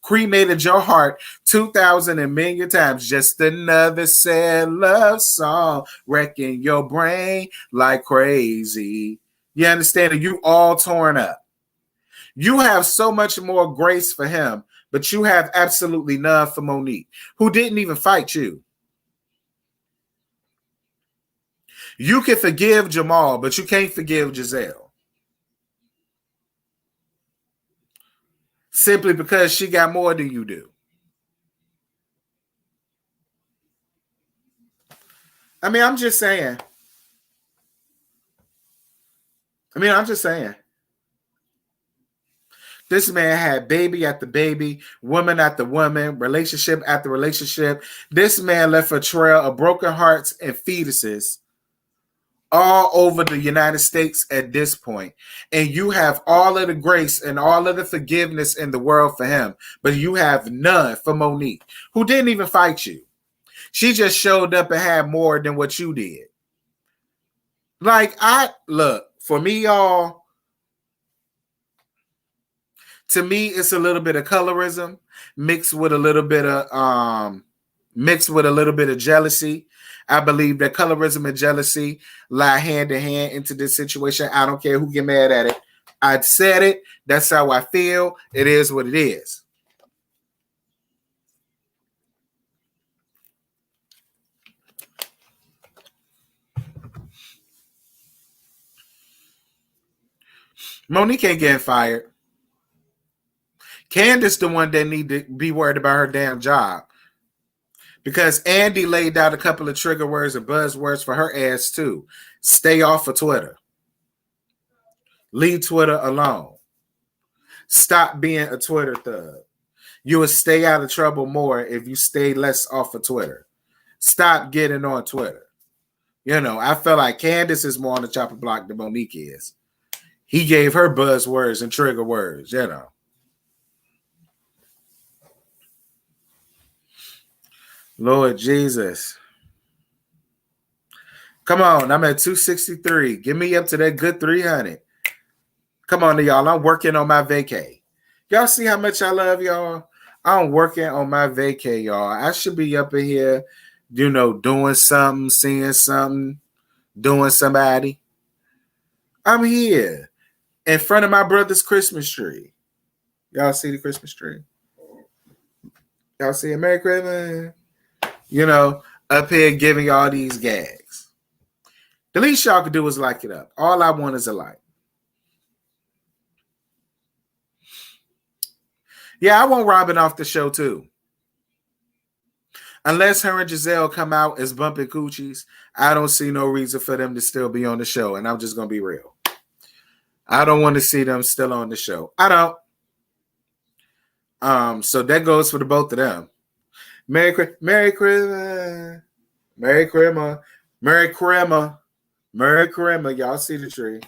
Cremated your heart 2,000 and million times. Just another sad love song wrecking your brain like crazy. You understand? And you all torn up. You have so much more grace for him, but you have absolutely none for Monique, who didn't even fight you. You can forgive Jamal, but you can't forgive Gizelle. Simply because she got more than you do. I mean, I'm just saying. This man had baby after baby, woman after woman, relationship after relationship. This man left a trail of broken hearts and fetuses all over the United States at this point, and you have all of the grace and all of the forgiveness in the world for him, but you have none for Monique, who didn't even fight you. She just showed up and had more than what you did. Like, for me, y'all, to me, it's a little bit of colorism mixed with a little bit of jealousy. I believe that colorism and jealousy lie hand in hand into this situation. I don't care who get mad at it. I said it. That's how I feel. It is what it is. Monique ain't getting fired. Candiace the one that need to be worried about her damn job. Because Andy laid out a couple of trigger words and buzzwords for her ass too. Stay off of Twitter. Leave Twitter alone. Stop being a Twitter thug. You will stay out of trouble more if you stay less off of Twitter. Stop getting on Twitter. You know, I feel like Candiace is more on the chopper block than Monique is. He gave her buzzwords and trigger words, you know. Lord Jesus. Come on, I'm at 263. Give me up to that good 300. Come on, y'all. I'm working on my vacay. Y'all see how much I love y'all? I'm working on my vacay, y'all. I should be up in here, you know, doing something, seeing something, doing somebody. I'm here in front of my brother's Christmas tree. Y'all see the Christmas tree? Y'all see it? Merry Christmas. You know, up here giving y'all these gags. The least y'all can do is like it up. All I want is a like. Yeah, I want Robin off the show too. Unless her and Gizelle come out as bumping coochies, I don't see no reason for them to still be on the show. And I'm just going to be real. I don't want to see them still on the show. I don't. So that goes for the both of them. Merry Christmas. Merry Christmas. Merry Christmas. Merry Christmas. Merry Christmas. Y'all see the tree.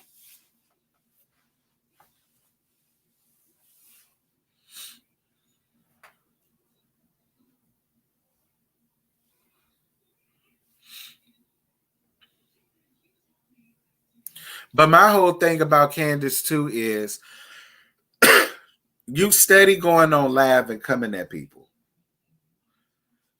But my whole thing about Candiace too is you steady going on live and coming at people.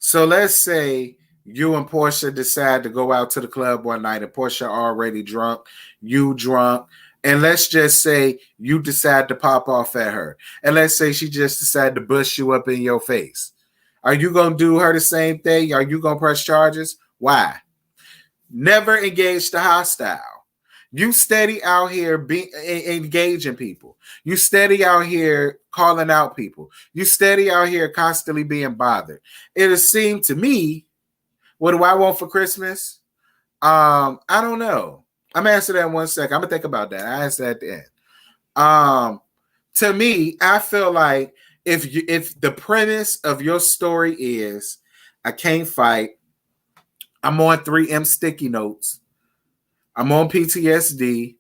So let's say you and Porsha decide to go out to the club one night and Porsha already drunk, you drunk, and let's just say you decide to pop off at her. And let's say she just decided to bust you up in your face. Are you going to do her the same thing? Are you going to press charges? Why? Never engage the hostile. You steady out here engaging people. You steady out here calling out people. You steady out here constantly being bothered. It has seemed to me, what do I want for Christmas? I don't know. I'm gonna answer that in 1 second. I'm gonna think about that. I answer that at the end. To me, I feel like if the premise of your story is I can't fight, I'm on 3M sticky notes. I'm on PTSD.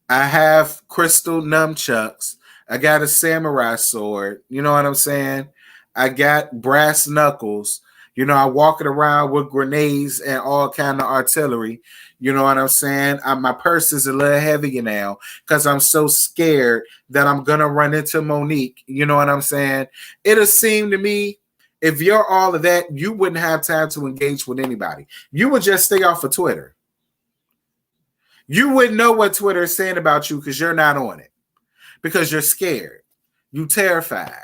I have crystal nunchucks. I got a samurai sword. You know what I'm saying? I got brass knuckles. You know, I'm walking around with grenades and all kind of artillery. You know what I'm saying? My purse is a little heavier now because I'm so scared that I'm going to run into Monique. You know what I'm saying? It'll seem to me, if you're all of that, you wouldn't have time to engage with anybody. You would just stay off of Twitter. You wouldn't know what Twitter is saying about you because you're not on it. Because you're scared. You're terrified.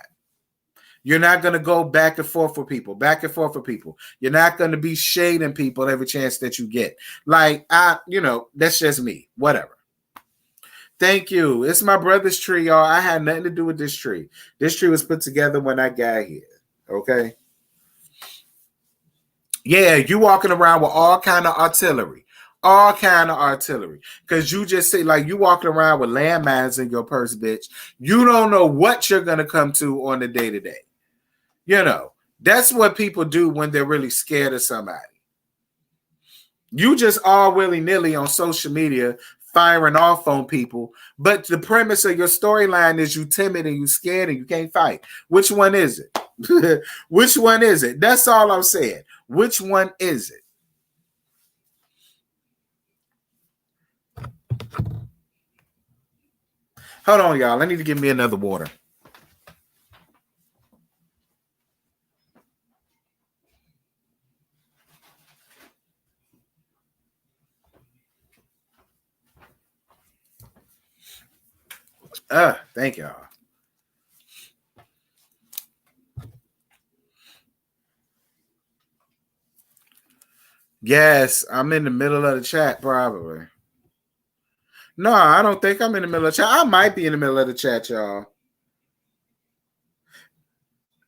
You're not going to go back and forth with people. You're not going to be shading people every chance that you get. Like, that's just me. Whatever. Thank you. It's my brother's tree, y'all. I had nothing to do with this tree. This tree was put together when I got here. Okay? Yeah, you walking around with all kind of artillery. All kind of artillery. Because you just say, like, you walking around with landmines in your purse, bitch. You don't know what you're going to come to on the day-to-day. You know, that's what people do when they're really scared of somebody. You just all willy-nilly on social media firing off on people, but the premise of your storyline is you timid and you scared and you can't fight. Which one is it? Which one is it? That's all I'm saying. Which one is it? Hold on, y'all. I need to give me another water. Thank y'all. Yes, I'm in the middle of the chat, probably. No, I don't think I'm in the middle of the chat. I might be in the middle of the chat, y'all.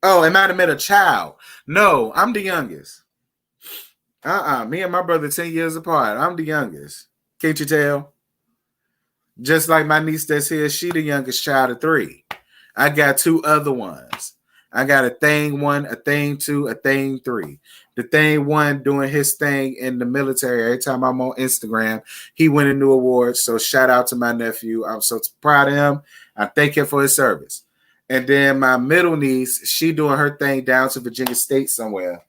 Oh, am I the middle child? No, I'm the youngest. Me and my brother 10 years apart. I'm the youngest. Can't you tell? Just like my niece that's here, she the youngest child of 3. I got 2 other ones. I got a thing 1, a thing 2, a thing 3. The thing 1 doing his thing in the military. Every time I'm on Instagram, he winning new awards. So shout out to my nephew. I'm so proud of him. I thank him for his service. And then my middle niece, she doing her thing down to Virginia State somewhere.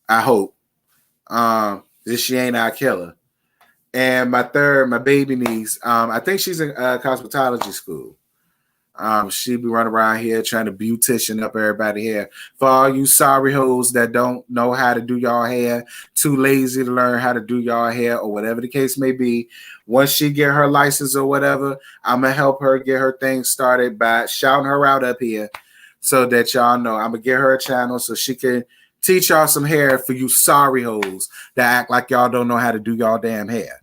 I hope. This she ain't our killer. And my baby niece, I think she's in cosmetology school. She be running around here trying to beautician up everybody here. For all you sorry hoes that don't know how to do y'all hair, too lazy to learn how to do y'all hair, or whatever the case may be, once she get her license or whatever, I'm going to help her get her thing started by shouting her out up here so that y'all know. I'm going to get her a channel so she can teach y'all some hair for you sorry hoes that act like y'all don't know how to do y'all damn hair.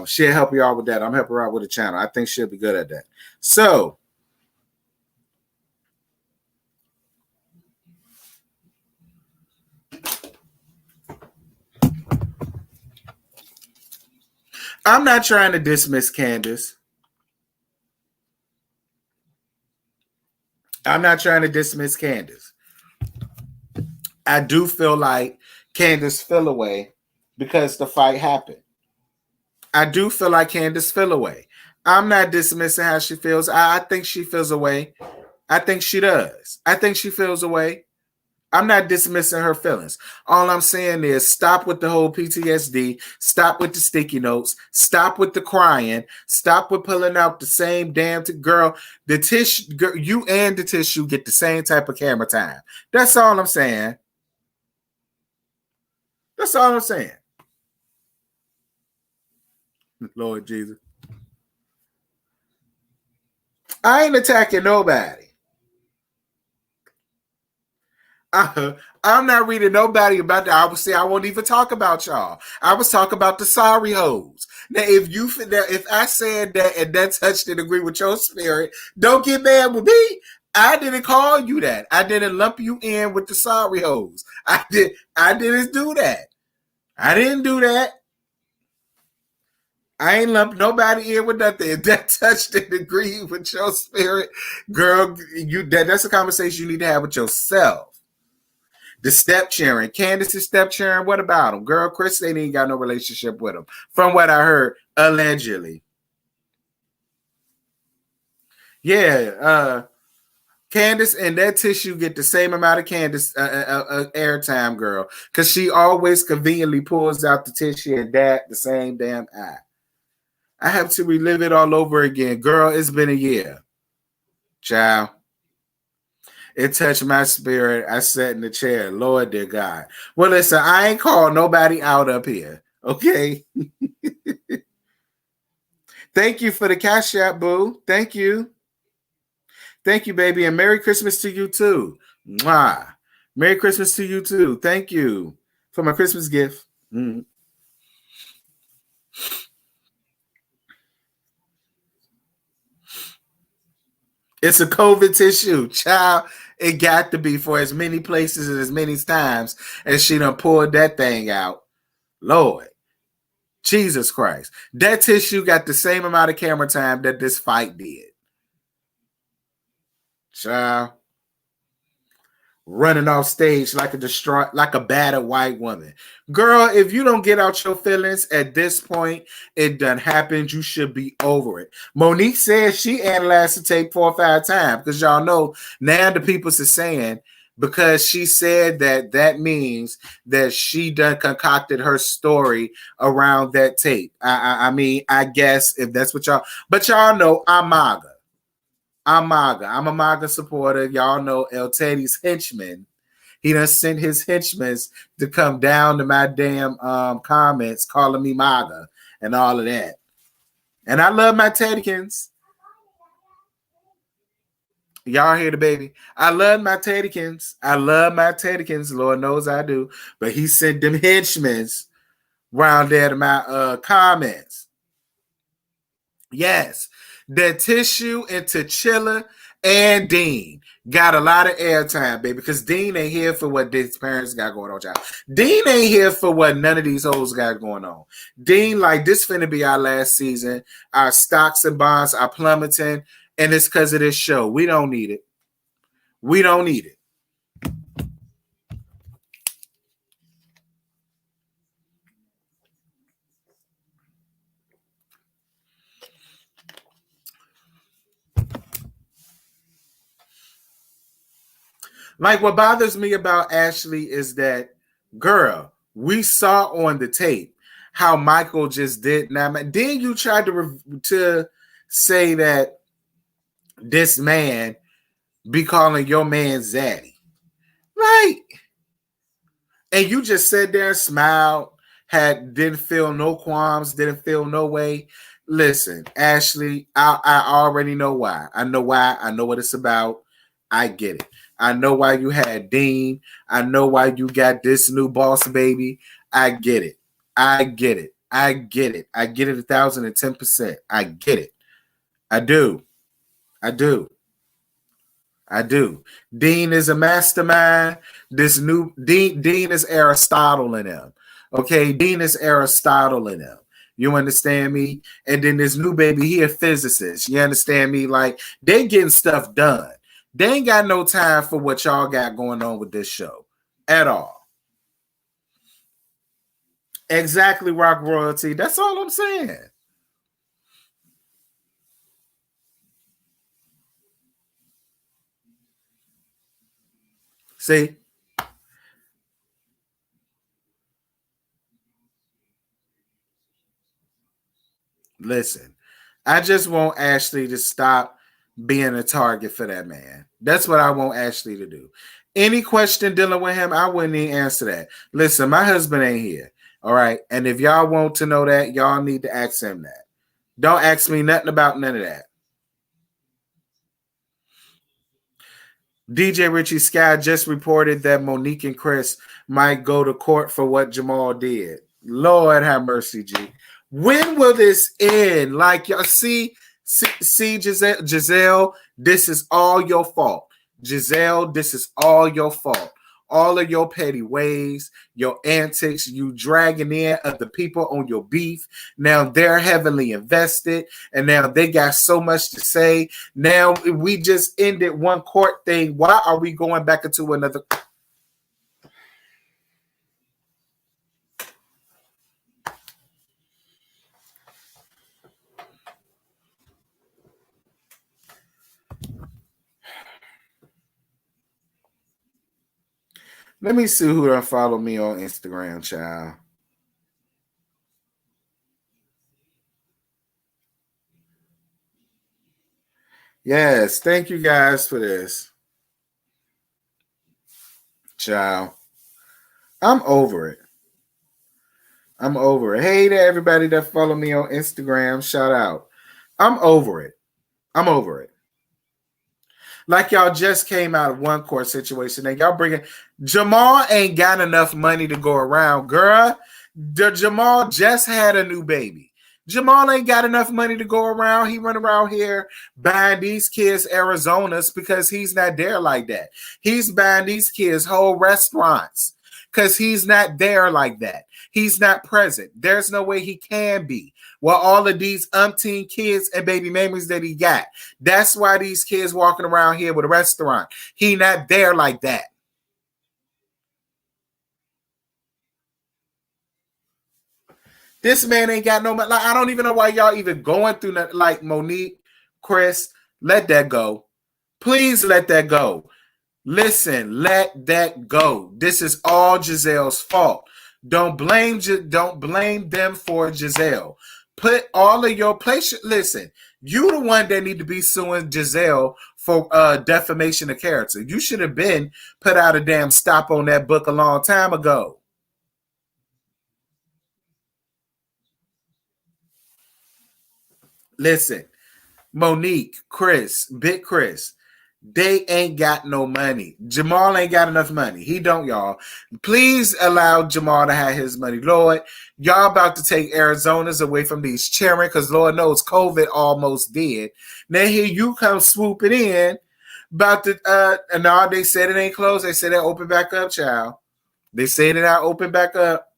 She'll help y'all with that. I'm helping her out with a channel. I think she'll be good at that. So, I'm not trying to dismiss Candiace. I'm not trying to dismiss Candiace. I do feel like Candiace fell away because the fight happened. I do feel like Candiace fell away. I'm not dismissing how she feels. I think she feels away. I think she does. I think she feels away. I'm not dismissing her feelings. All I'm saying is stop with the whole PTSD. Stop with the sticky notes. Stop with the crying. Stop with pulling out the same damn girl. The tissue, you and the tissue get the same type of camera time. That's all I'm saying. That's all I'm saying. Lord Jesus. I ain't attacking nobody. I'm not reading nobody about that. I would say I won't even talk about y'all. I was talking about the sorry hoes. Now, if I said that and that touched and agree with your spirit, don't get mad with me. I didn't call you that. I didn't lump you in with the sorry hoes. I didn't do that. I didn't do that. I ain't lumped nobody in with nothing. If that touched and agreed with your spirit, girl, that's a conversation you need to have with yourself. The step cheering. Candiace is step cheering. What about him? Girl, Chris ain't even got no relationship with him. From what I heard, allegedly. Yeah. Candiace and that tissue get the same amount of Candiace airtime, girl. Because she always conveniently pulls out the tissue and that the same damn eye. I have to relive it all over again. Girl, it's been a year. Child. It touched my spirit. I sat in the chair. Lord, dear God. Well, listen, I ain't called nobody out up here. Okay? Thank you for the cash app, boo. Thank you. Thank you, baby. And Merry Christmas to you, too. Mwah. Merry Christmas to you, too. Thank you for my Christmas gift. Mm. It's a COVID tissue, child. It got to be for as many places and as many times as she done pulled that thing out. Lord, Jesus Christ. That tissue got the same amount of camera time that this fight did. Child. running off stage like a battered white woman. Girl, if you don't get out your feelings at this point, it done happened. You should be over it. Monique said she analyzed the tape 4 or 5 times because y'all know now the people are saying because she said that means that she done concocted her story around that tape. I mean, I guess if that's what y'all, but y'all know I'm MAGA. I'm MAGA. I'm a MAGA supporter. Y'all know El Teddy's henchman. He done sent his henchmen to come down to my damn comments calling me MAGA and all of that. And I love my Teddykins. Y'all hear the baby? I love my Teddykins. I love my Teddykins. Lord knows I do. But he sent them henchmen round there to my comments. Yes. The Tissue and T'Chilla and Dean got a lot of airtime, baby, because Dean ain't here for what his parents got going on, y'all. Dean ain't here for what none of these hoes got going on. Dean, like, this finna be our last season. Our stocks and bonds are plummeting, and it's because of this show. We don't need it. We don't need it. Like, what bothers me about Ashley is that, girl, we saw on the tape how Michael just did. Now, then you tried to say that this man be calling your man Zaddy, right? And you just sat there and smiled, didn't feel no qualms, didn't feel no way. Listen, Ashley, I already know why. I know why. I know what it's about. I get it. I know why you had Dean. I know why you got this new boss baby. I get it. I get it. I get it. I get it 1,010%. I get it. I do. I do. I do. Dean is a mastermind. This new Dean is Aristotle in him. Okay, Dean is Aristotle in him. You understand me? And then this new baby, he a physicist. You understand me? Like, they getting stuff done. They ain't got no time for what y'all got going on with this show at all. Exactly, Rock Royalty. That's all I'm saying. See? Listen, I just want Ashley to stop being a target for that man. That's what I want Ashley to do. Any question dealing with him, I wouldn't even answer that. Listen, my husband ain't here. All right. And if y'all want to know that, y'all need to ask him that. Don't ask me nothing about none of that. DJ Richie Sky just reported that Monique and Chris might go to court for what Jamal did. Lord have mercy, G. When will this end? Like, y'all see Gizelle, this is all your fault. Gizelle, this is all your fault. All of your petty ways, your antics, you dragging in other people on your beef. Now they're heavily invested, and now they got so much to say. Now we just ended one court thing. Why are we going back into another? Let me see who done follow me on Instagram, child. Yes, thank you guys for this. Child. I'm over it. I'm over it. Hey to everybody that follow me on Instagram. Shout out. I'm over it. I'm over it. Like y'all just came out of one court situation and y'all bringing Jamal ain't got enough money to go around, girl. Jamal just had a new baby. Jamal ain't got enough money to go around. He run around here buying these kids Arizonas because he's not there like that. He's buying these kids whole restaurants because he's not there like that. He's not present. There's no way he can be. Well, all of these umpteen kids and baby mamas that he got. That's why these kids walking around here with a restaurant. He not there like that. This man ain't got no money. Like, I don't even know why y'all even going through that. Like, Monique, Chris, let that go. Please let that go. Listen, let that go. This is all Gizelle's fault. Don't blame them for Gizelle. Put all of your place. Listen, you the one that need to be suing Gizelle for defamation of character. You should have been put out a damn stop on that book a long time ago. Listen, Monique, Chris, Big Chris, they ain't got no money. Jamal ain't got enough money. He don't, y'all. Please allow Jamal to have his money. Lord, y'all about to take Arizona's away from these children because Lord knows COVID almost did. Now here you come swooping in about the, and all they said it ain't closed. They said it open back up, child. They said it out open back up.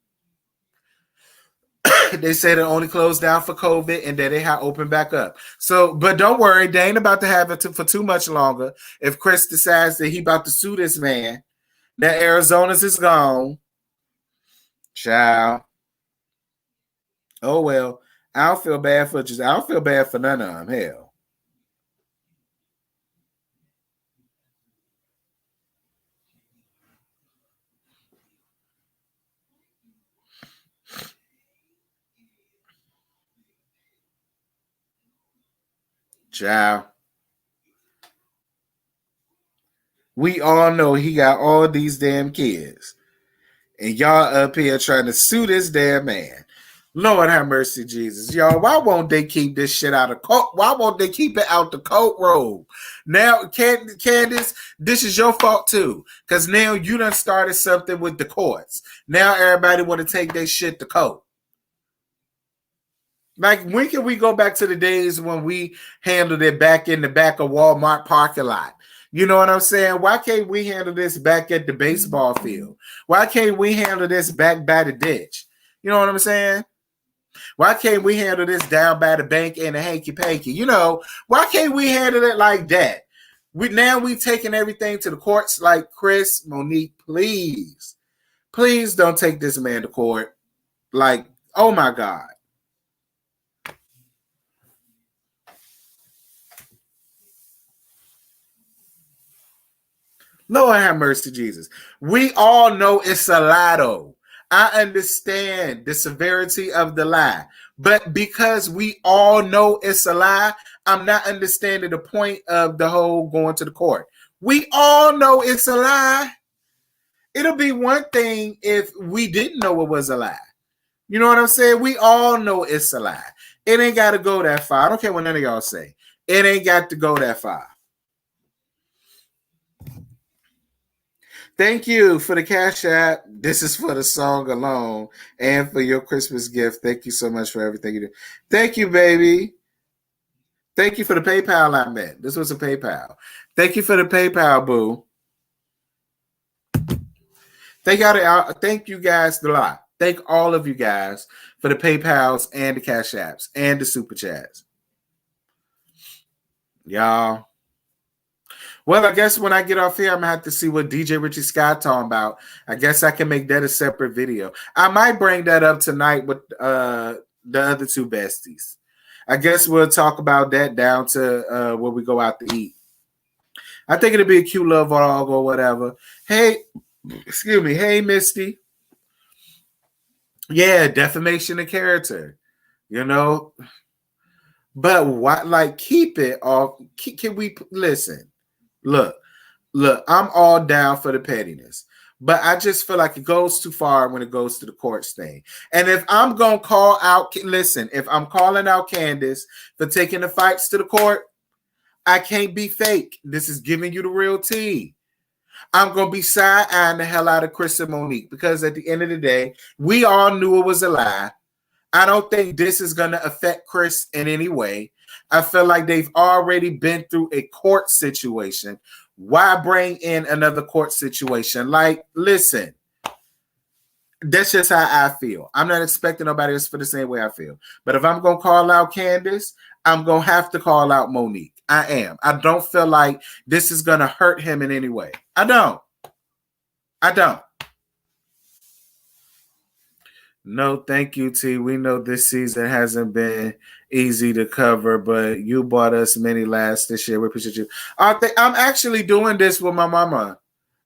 They said it only closed down for COVID and that they had opened back up. So, but don't worry, they ain't about to have it for too much longer. If Chris decides that he about to sue this man, that Arizona's is gone. Child. Oh well, I don't feel bad for just. I don't feel bad for none of them. Hell. Child. We all know he got all these damn kids. And y'all up here trying to sue this damn man. Lord have mercy, Jesus. Y'all, why won't they keep this shit out of court? Why won't they keep it out the court road? Now, Candiace, this is your fault too. Because now you done started something with the courts. Now everybody want to take their shit to court. Like, when can we go back to the days when we handled it back in the back of Walmart parking lot? You know what I'm saying? Why can't we handle this back at the baseball field? Why can't we handle this back by the ditch? You know what I'm saying? Why can't we handle this down by the bank in a hanky-panky? You know, why can't we handle it like that? We taking everything to the courts. Like, Chris, Monique, please don't take this man to court. Like, oh my God. Lord have mercy, Jesus. We all know it's a lie, though. I understand the severity of the lie. But because we all know it's a lie, I'm not understanding the point of the whole going to the court. We all know it's a lie. It'll be one thing if we didn't know it was a lie. You know what I'm saying? We all know it's a lie. It ain't got to go that far. I don't care what none of y'all say. It ain't got to go that far. Thank you for the Cash App. This is for the song alone and for your Christmas gift. Thank you so much for everything you do. Thank you, baby. Thank you for the PayPal I met. This was a PayPal. Thank you for the PayPal, boo. Thank you guys a lot. Thank all of you guys for the PayPals and the Cash Apps and the Super Chats. Y'all. Well, I guess when I get off here, I'm going to have to see what DJ Richie Scott talking about. I guess I can make that a separate video. I might bring that up tonight with the other two besties. I guess we'll talk about that down to where we go out to eat. I think it'll be a cute little vlog or whatever. Hey, excuse me. Hey, Misty. Yeah, defamation of character. You know? But why, like, keep it off. Can we listen? Look, I'm all down for the pettiness, but I just feel like it goes too far when it goes to the courts thing. And if I'm going to call out, listen, if I'm calling out Candiace for taking the fights to the court, I can't be fake. This is giving you the real tea. I'm going to be side-eyeing the hell out of Chris and Monique because at the end of the day, we all knew it was a lie. I don't think this is going to affect Chris in any way. I feel like they've already been through a court situation. Why bring in another court situation? Like, listen, that's just how I feel. I'm not expecting nobody else for the same way I feel. But if I'm going to call out Candiace, I'm going to have to call out Monique. I am. I don't feel like this is going to hurt him in any way. I don't. No, thank you, T. We know this season hasn't been easy to cover, but you bought us many laughs this year. We appreciate you. I'm actually doing this with my mama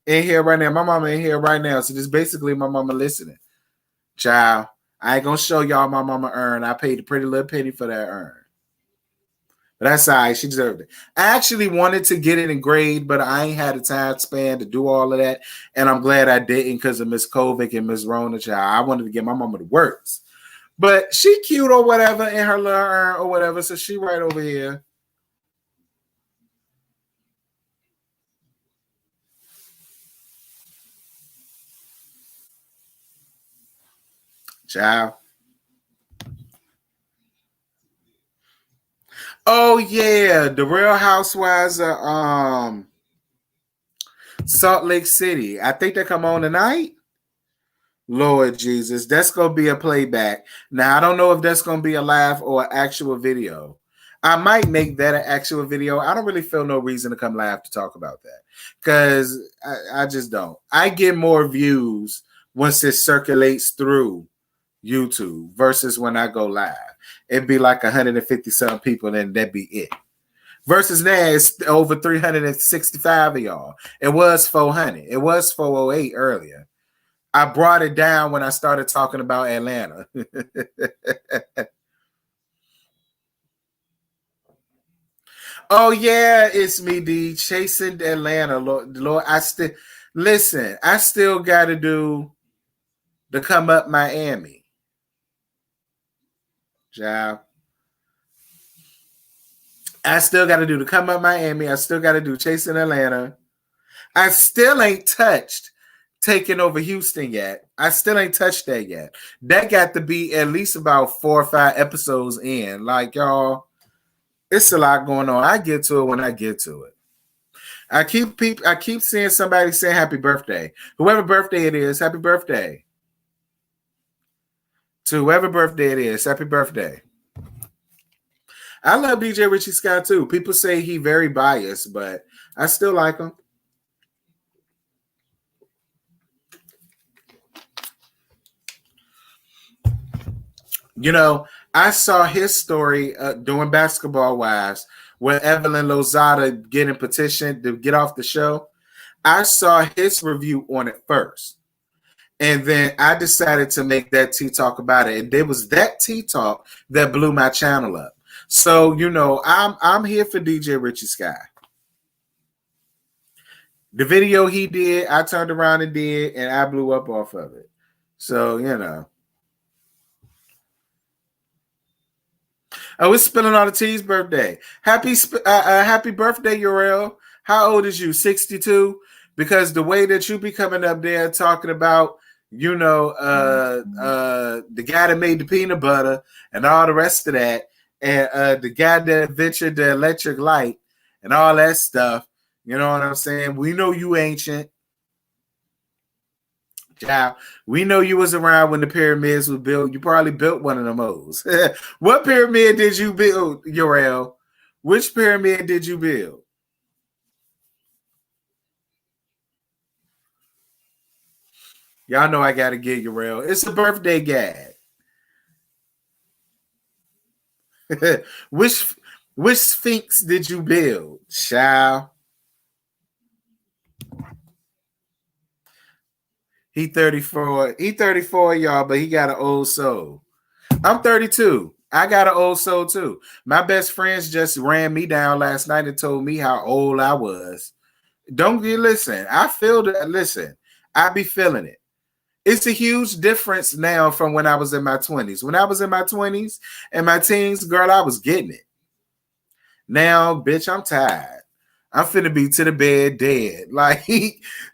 in here right now. My mama in here right now. So this is basically my mama listening. Child, I ain't gonna show y'all my mama earn. I paid a pretty little penny for that earn. But that's all right. She deserved it. I actually wanted to get it engraved, but I ain't had the time span to do all of that. And I'm glad I didn't because of Miss Kovic and Miss Rona. Child, I wanted to get my mama the works. But she cute or whatever in her little urn or whatever. So she right over here. Child. Oh yeah, the Real Housewives of Salt Lake City. I think they come on tonight. Lord Jesus, that's gonna be a playback. Now I don't know if that's gonna be a live or an actual video. I might make that an actual video. I don't really feel no reason to come live to talk about that because I just don't. I get more views once it circulates through YouTube versus when I go live. It'd be like 150 some people, and that'd be it. Versus now, it's over 365 of y'all. It was 400. It was 408 earlier. I brought it down when I started talking about Atlanta. Oh yeah, it's me, D. Chasing Atlanta. Lord, I still listen. I still got to do the Come Up Miami. Job. I still got to do the Come Up Miami. I still got to do Chasing Atlanta. I still ain't touched Taking Over Houston yet. I still ain't touched that yet. That got to be at least about 4 or 5 episodes in. Like, y'all, it's a lot going on. I get to it when I get to it. I keep seeing somebody say happy birthday. Whoever birthday it is, happy birthday. To whoever birthday it is, happy birthday. I love DJ Richie Scott too. People say he very biased, but I still like him. You know, I saw his story doing Basketball Wives where Evelyn Lozada getting petitioned to get off the show. I saw his review on it first. And then I decided to make that Tea Talk about it. And it was that Tea Talk that blew my channel up. So, you know, I'm here for DJ Richie Sky. The video he did, I turned around and did, and I blew up off of it. So, you know. Oh, it's spilling on the T's birthday. Happy birthday, Uriel. How old is you? 62? Because the way that you be coming up there talking about, you know, the guy that made the peanut butter and all the rest of that, and the guy that invented the electric light and all that stuff, you know what I'm saying? We know you ancient. Yeah, we know you was around when the pyramids were built. You probably built one of them O's. What pyramid did you build, Uriel? Which pyramid did you build? Y'all know I got to get Uriel. It's a birthday gag. which Sphinx did you build, child? He 34. He 34, y'all, but he got an old soul. I'm 32. I got an old soul too. My best friends just ran me down last night and told me how old I was. Don't you listen. I feel that. Listen, I be feeling it. It's a huge difference now from when I was in my 20s. When I was in my 20s and my teens, girl, I was getting it. Now, bitch, I'm tired. I'm finna be to the bed dead. Like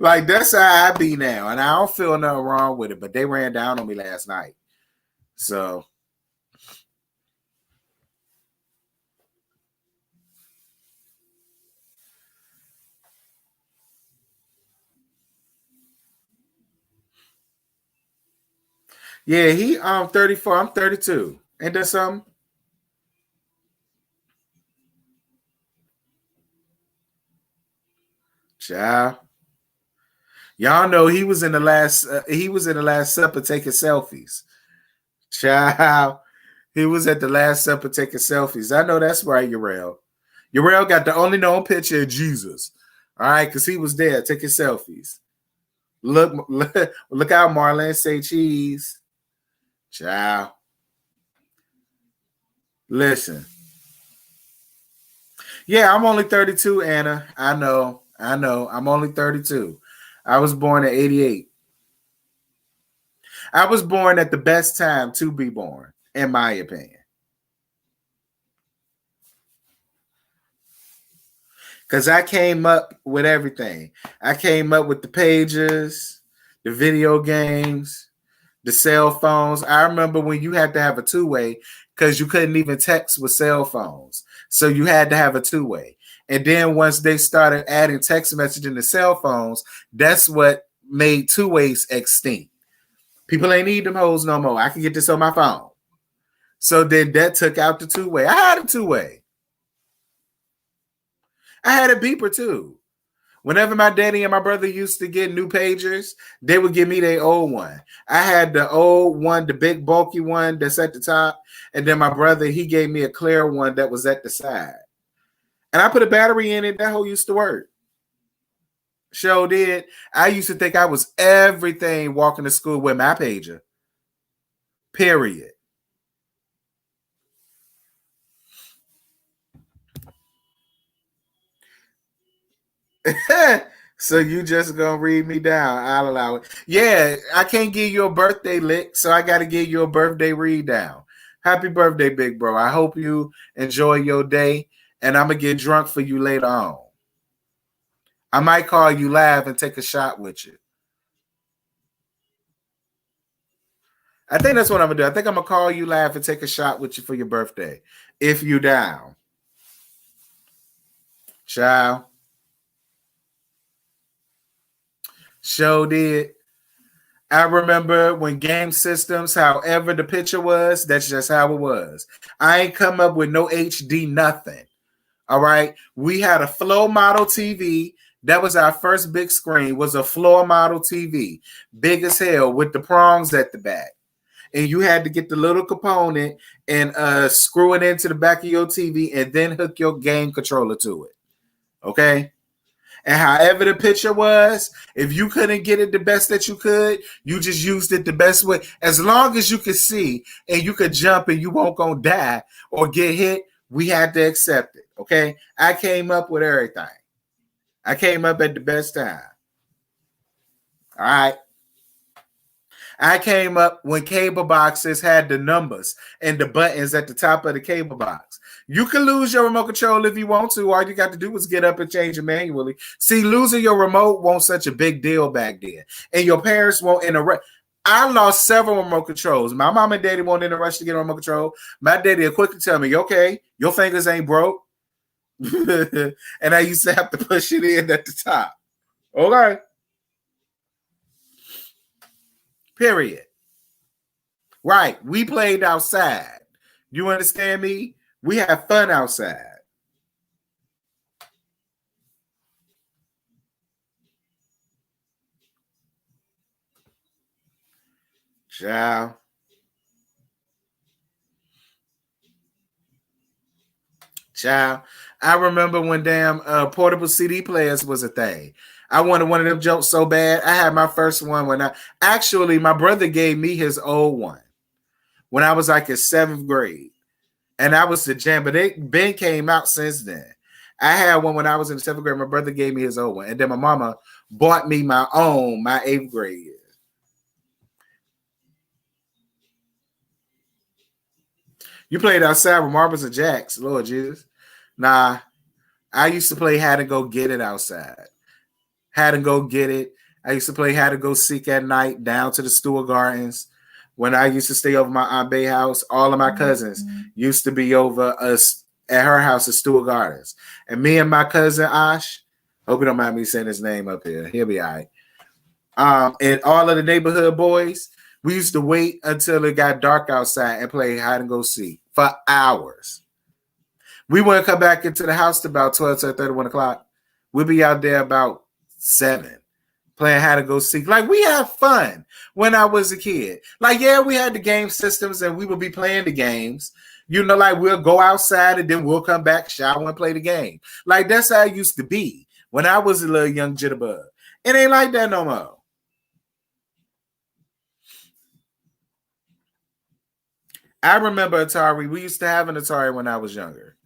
that's how I be now. And I don't feel nothing wrong with it, but they ran down on me last night. So yeah, he 34. I'm 32. Ain't that something? Child. Y'all know he was in the last supper taking selfies. Child. He was at the Last Supper taking selfies. I know that's right, Uriel. Uriel got the only known picture of Jesus. All right, because he was there taking selfies. Look out, Marlon. Say cheese. Child. Listen. Yeah, I'm only 32, Anna. I know. I'm only 32. I was born in 88. I was born at the best time to be born, in my opinion. Because I came up with everything. I came up with the pages, the video games, the cell phones. I remember when you had to have a two-way because you couldn't even text with cell phones. So you had to have a two-way. And then once they started adding text messaging to cell phones, that's what made two-ways extinct. People ain't need them hoes no more. I can get this on my phone. So then that took out the two-way. I had a two-way. I had a beeper too. Whenever my daddy and my brother used to get new pagers, they would give me their old one. I had the old one, the big bulky one that's at the top. And then my brother, he gave me a clear one that was at the side. And I put a battery in it. That whole used to work. Sure did. I used to think I was everything walking to school with my pager. Period. So you just gonna read me down. I'll allow it. Yeah, I can't give you a birthday lick, so I gotta give you a birthday read down. Happy birthday, big bro. I hope you enjoy your day, and I'm gonna get drunk for you later on. I might call you live and take a shot with you. I think that's what I'm gonna do. I think I'm gonna call you live and take a shot with you for your birthday. If you down. Ciao. Show did. I remember when game systems, however the picture was, that's just how it was. I ain't come up with no HD nothing. All right. We had a floor model TV. That was our first big screen, was a floor model TV. Big as hell with the prongs at the back. And you had to get the little component and screw it into the back of your TV and then hook your game controller to it. Okay. And however the picture was, if you couldn't get it the best that you could, you just used it the best way. As long as you could see and you could jump and you won't gonna die or get hit, we had to accept it. Okay. I came up with everything. I came up at the best time. All right. I came up when cable boxes had the numbers and the buttons at the top of the cable box. You can lose your remote control if you want to. All you got to do is get up and change it manually. See, losing your remote wasn't such a big deal back then. And your parents won't interrupt. I lost several remote controls. My mom and daddy weren't in a rush to get a remote control. My daddy would quickly tell me, okay, your fingers ain't broke. And I used to have to push it in at the top. Okay. Period. Right. We played outside. You understand me? We have fun outside. Ciao. Ciao. I remember when damn portable CD players was a thing. I wanted one of them jokes so bad. I had my first one when my brother gave me his old one when I was like in 7th grade. And I was the jam, but it been came out since then. I had one when I was in 7th grade. My brother gave me his old one. And then my mama bought me my own my 8th grade year. You played outside with marbles and jacks, Lord Jesus. Nah, I used to play hide and go get it outside. Hide and go get it. I used to play hide and go seek at night down to the Stewart Gardens. When I used to stay over my Aunt Bay house, all of my cousins used to be over us at her house at Stewart Gardens. And me and my cousin Ash, hope you don't mind me saying his name up here. He'll be all right. And all of the neighborhood boys, we used to wait until it got dark outside and play hide and go seek for hours. We wouldn't come back into the house till about 12 to 31 o'clock. We'd be out there about 7. playing hide and go seek. Like, we had fun when I was a kid. Like, yeah, we had the game systems and we would be playing the games. You know, like we'll go outside and then we'll come back, shower, and play the game. Like, that's how it used to be when I was a little young jitterbug. It ain't like that no more. I remember Atari. We used to have an Atari when I was younger.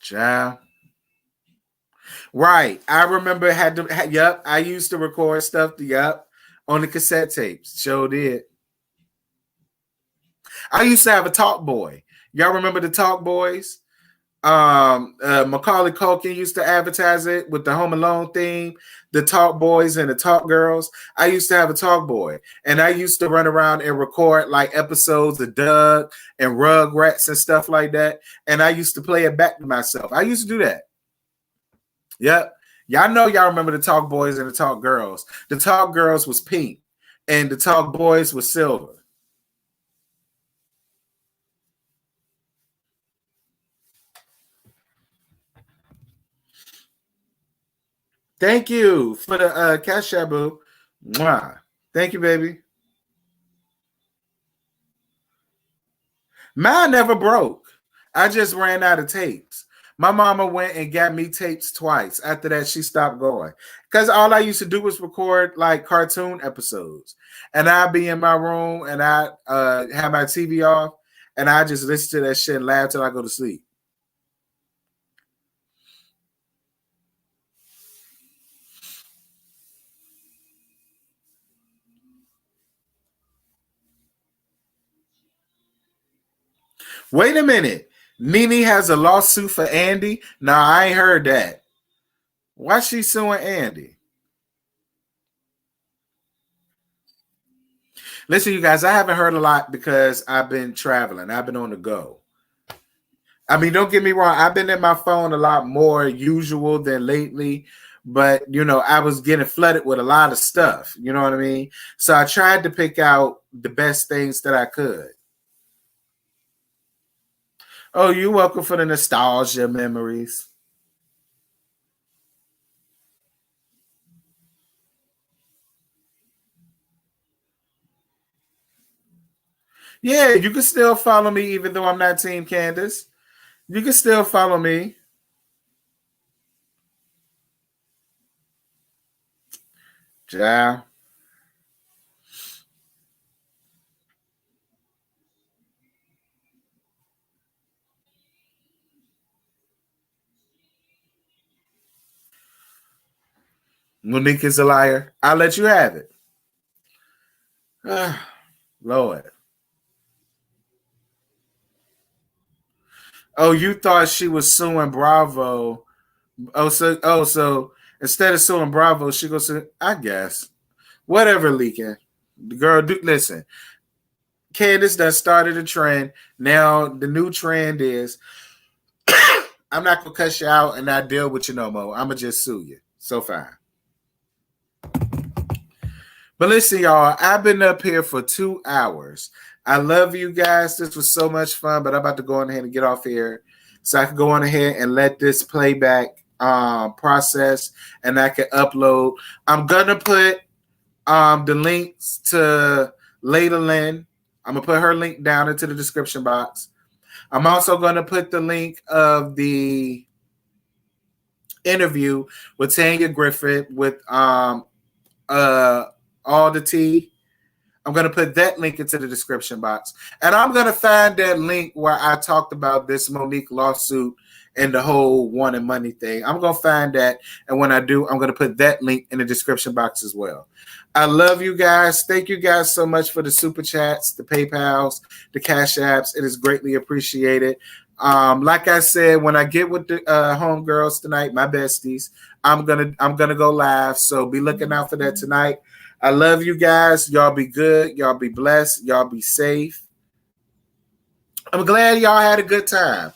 Child. Right. I remember yep, I used to record stuff, on the cassette tapes. Sure did. I used to have a Talk Boy. Y'all remember the Talk Boys? Macaulay Culkin used to advertise it with the Home Alone theme, the Talk Boys and the Talk Girls. I used to have a Talk Boy, and I used to run around and record like episodes of Doug and Rugrats and stuff like that, and I used to play it back to myself. I used to do that. Yep. Y'all know y'all remember the Talk Boys and the Talk Girls. The Talk Girls was pink, and the Talk Boys was silver. Thank you for the cash shabu. Mwah. Thank you, baby. Mine never broke. I just ran out of tapes. My mama went and got me tapes twice. After that, she stopped going. Because all I used to do was record like cartoon episodes. And I'd be in my room and I have my TV off and I just listen to that shit and laugh till I go to sleep. Wait a minute. Nene has a lawsuit for Andy? Nah, I ain't heard that. Why she suing Andy? Listen, you guys, I haven't heard a lot because I've been traveling. I've been on the go. I mean, don't get me wrong. I've been in my phone a lot more usual than lately. But, you know, I was getting flooded with a lot of stuff. You know what I mean? So I tried to pick out the best things that I could. Oh, you're welcome for the nostalgia memories. Yeah, you can still follow me even though I'm not Team Candiace. You can still follow me. Ja. Monique is a liar. I'll let you have it. Lord. Oh, you thought she was suing Bravo. So instead of suing Bravo, she goes to, I guess. Whatever, leaking. The girl, listen. Candiace done started a trend. Now the new trend is I'm not gonna cuss you out and not deal with you no more. I'ma just sue you. So fine. But listen, y'all, I've been up here for 2 hours. I love you guys. This was so much fun, but I'm about to go on ahead and get off here so I can go on ahead and let this playback process and I can upload. I'm gonna put the links to Leda Lynn. I'm gonna put her link down into the description box. I'm also gonna put the link of the interview with Tunya Griffin with all the tea. I'm going to put that link into the description box. And I'm going to find that link where I talked about this Monique lawsuit and the whole wanting money thing. I'm going to find that. And when I do, I'm going to put that link in the description box as well. I love you guys. Thank you guys so much for the super chats, the PayPals, the Cash Apps. It is greatly appreciated. Like I said, when I get with the homegirls tonight, my besties, I'm gonna go live. So be looking out for that tonight. I love you guys. Y'all be good. Y'all be blessed. Y'all be safe. I'm glad y'all had a good time.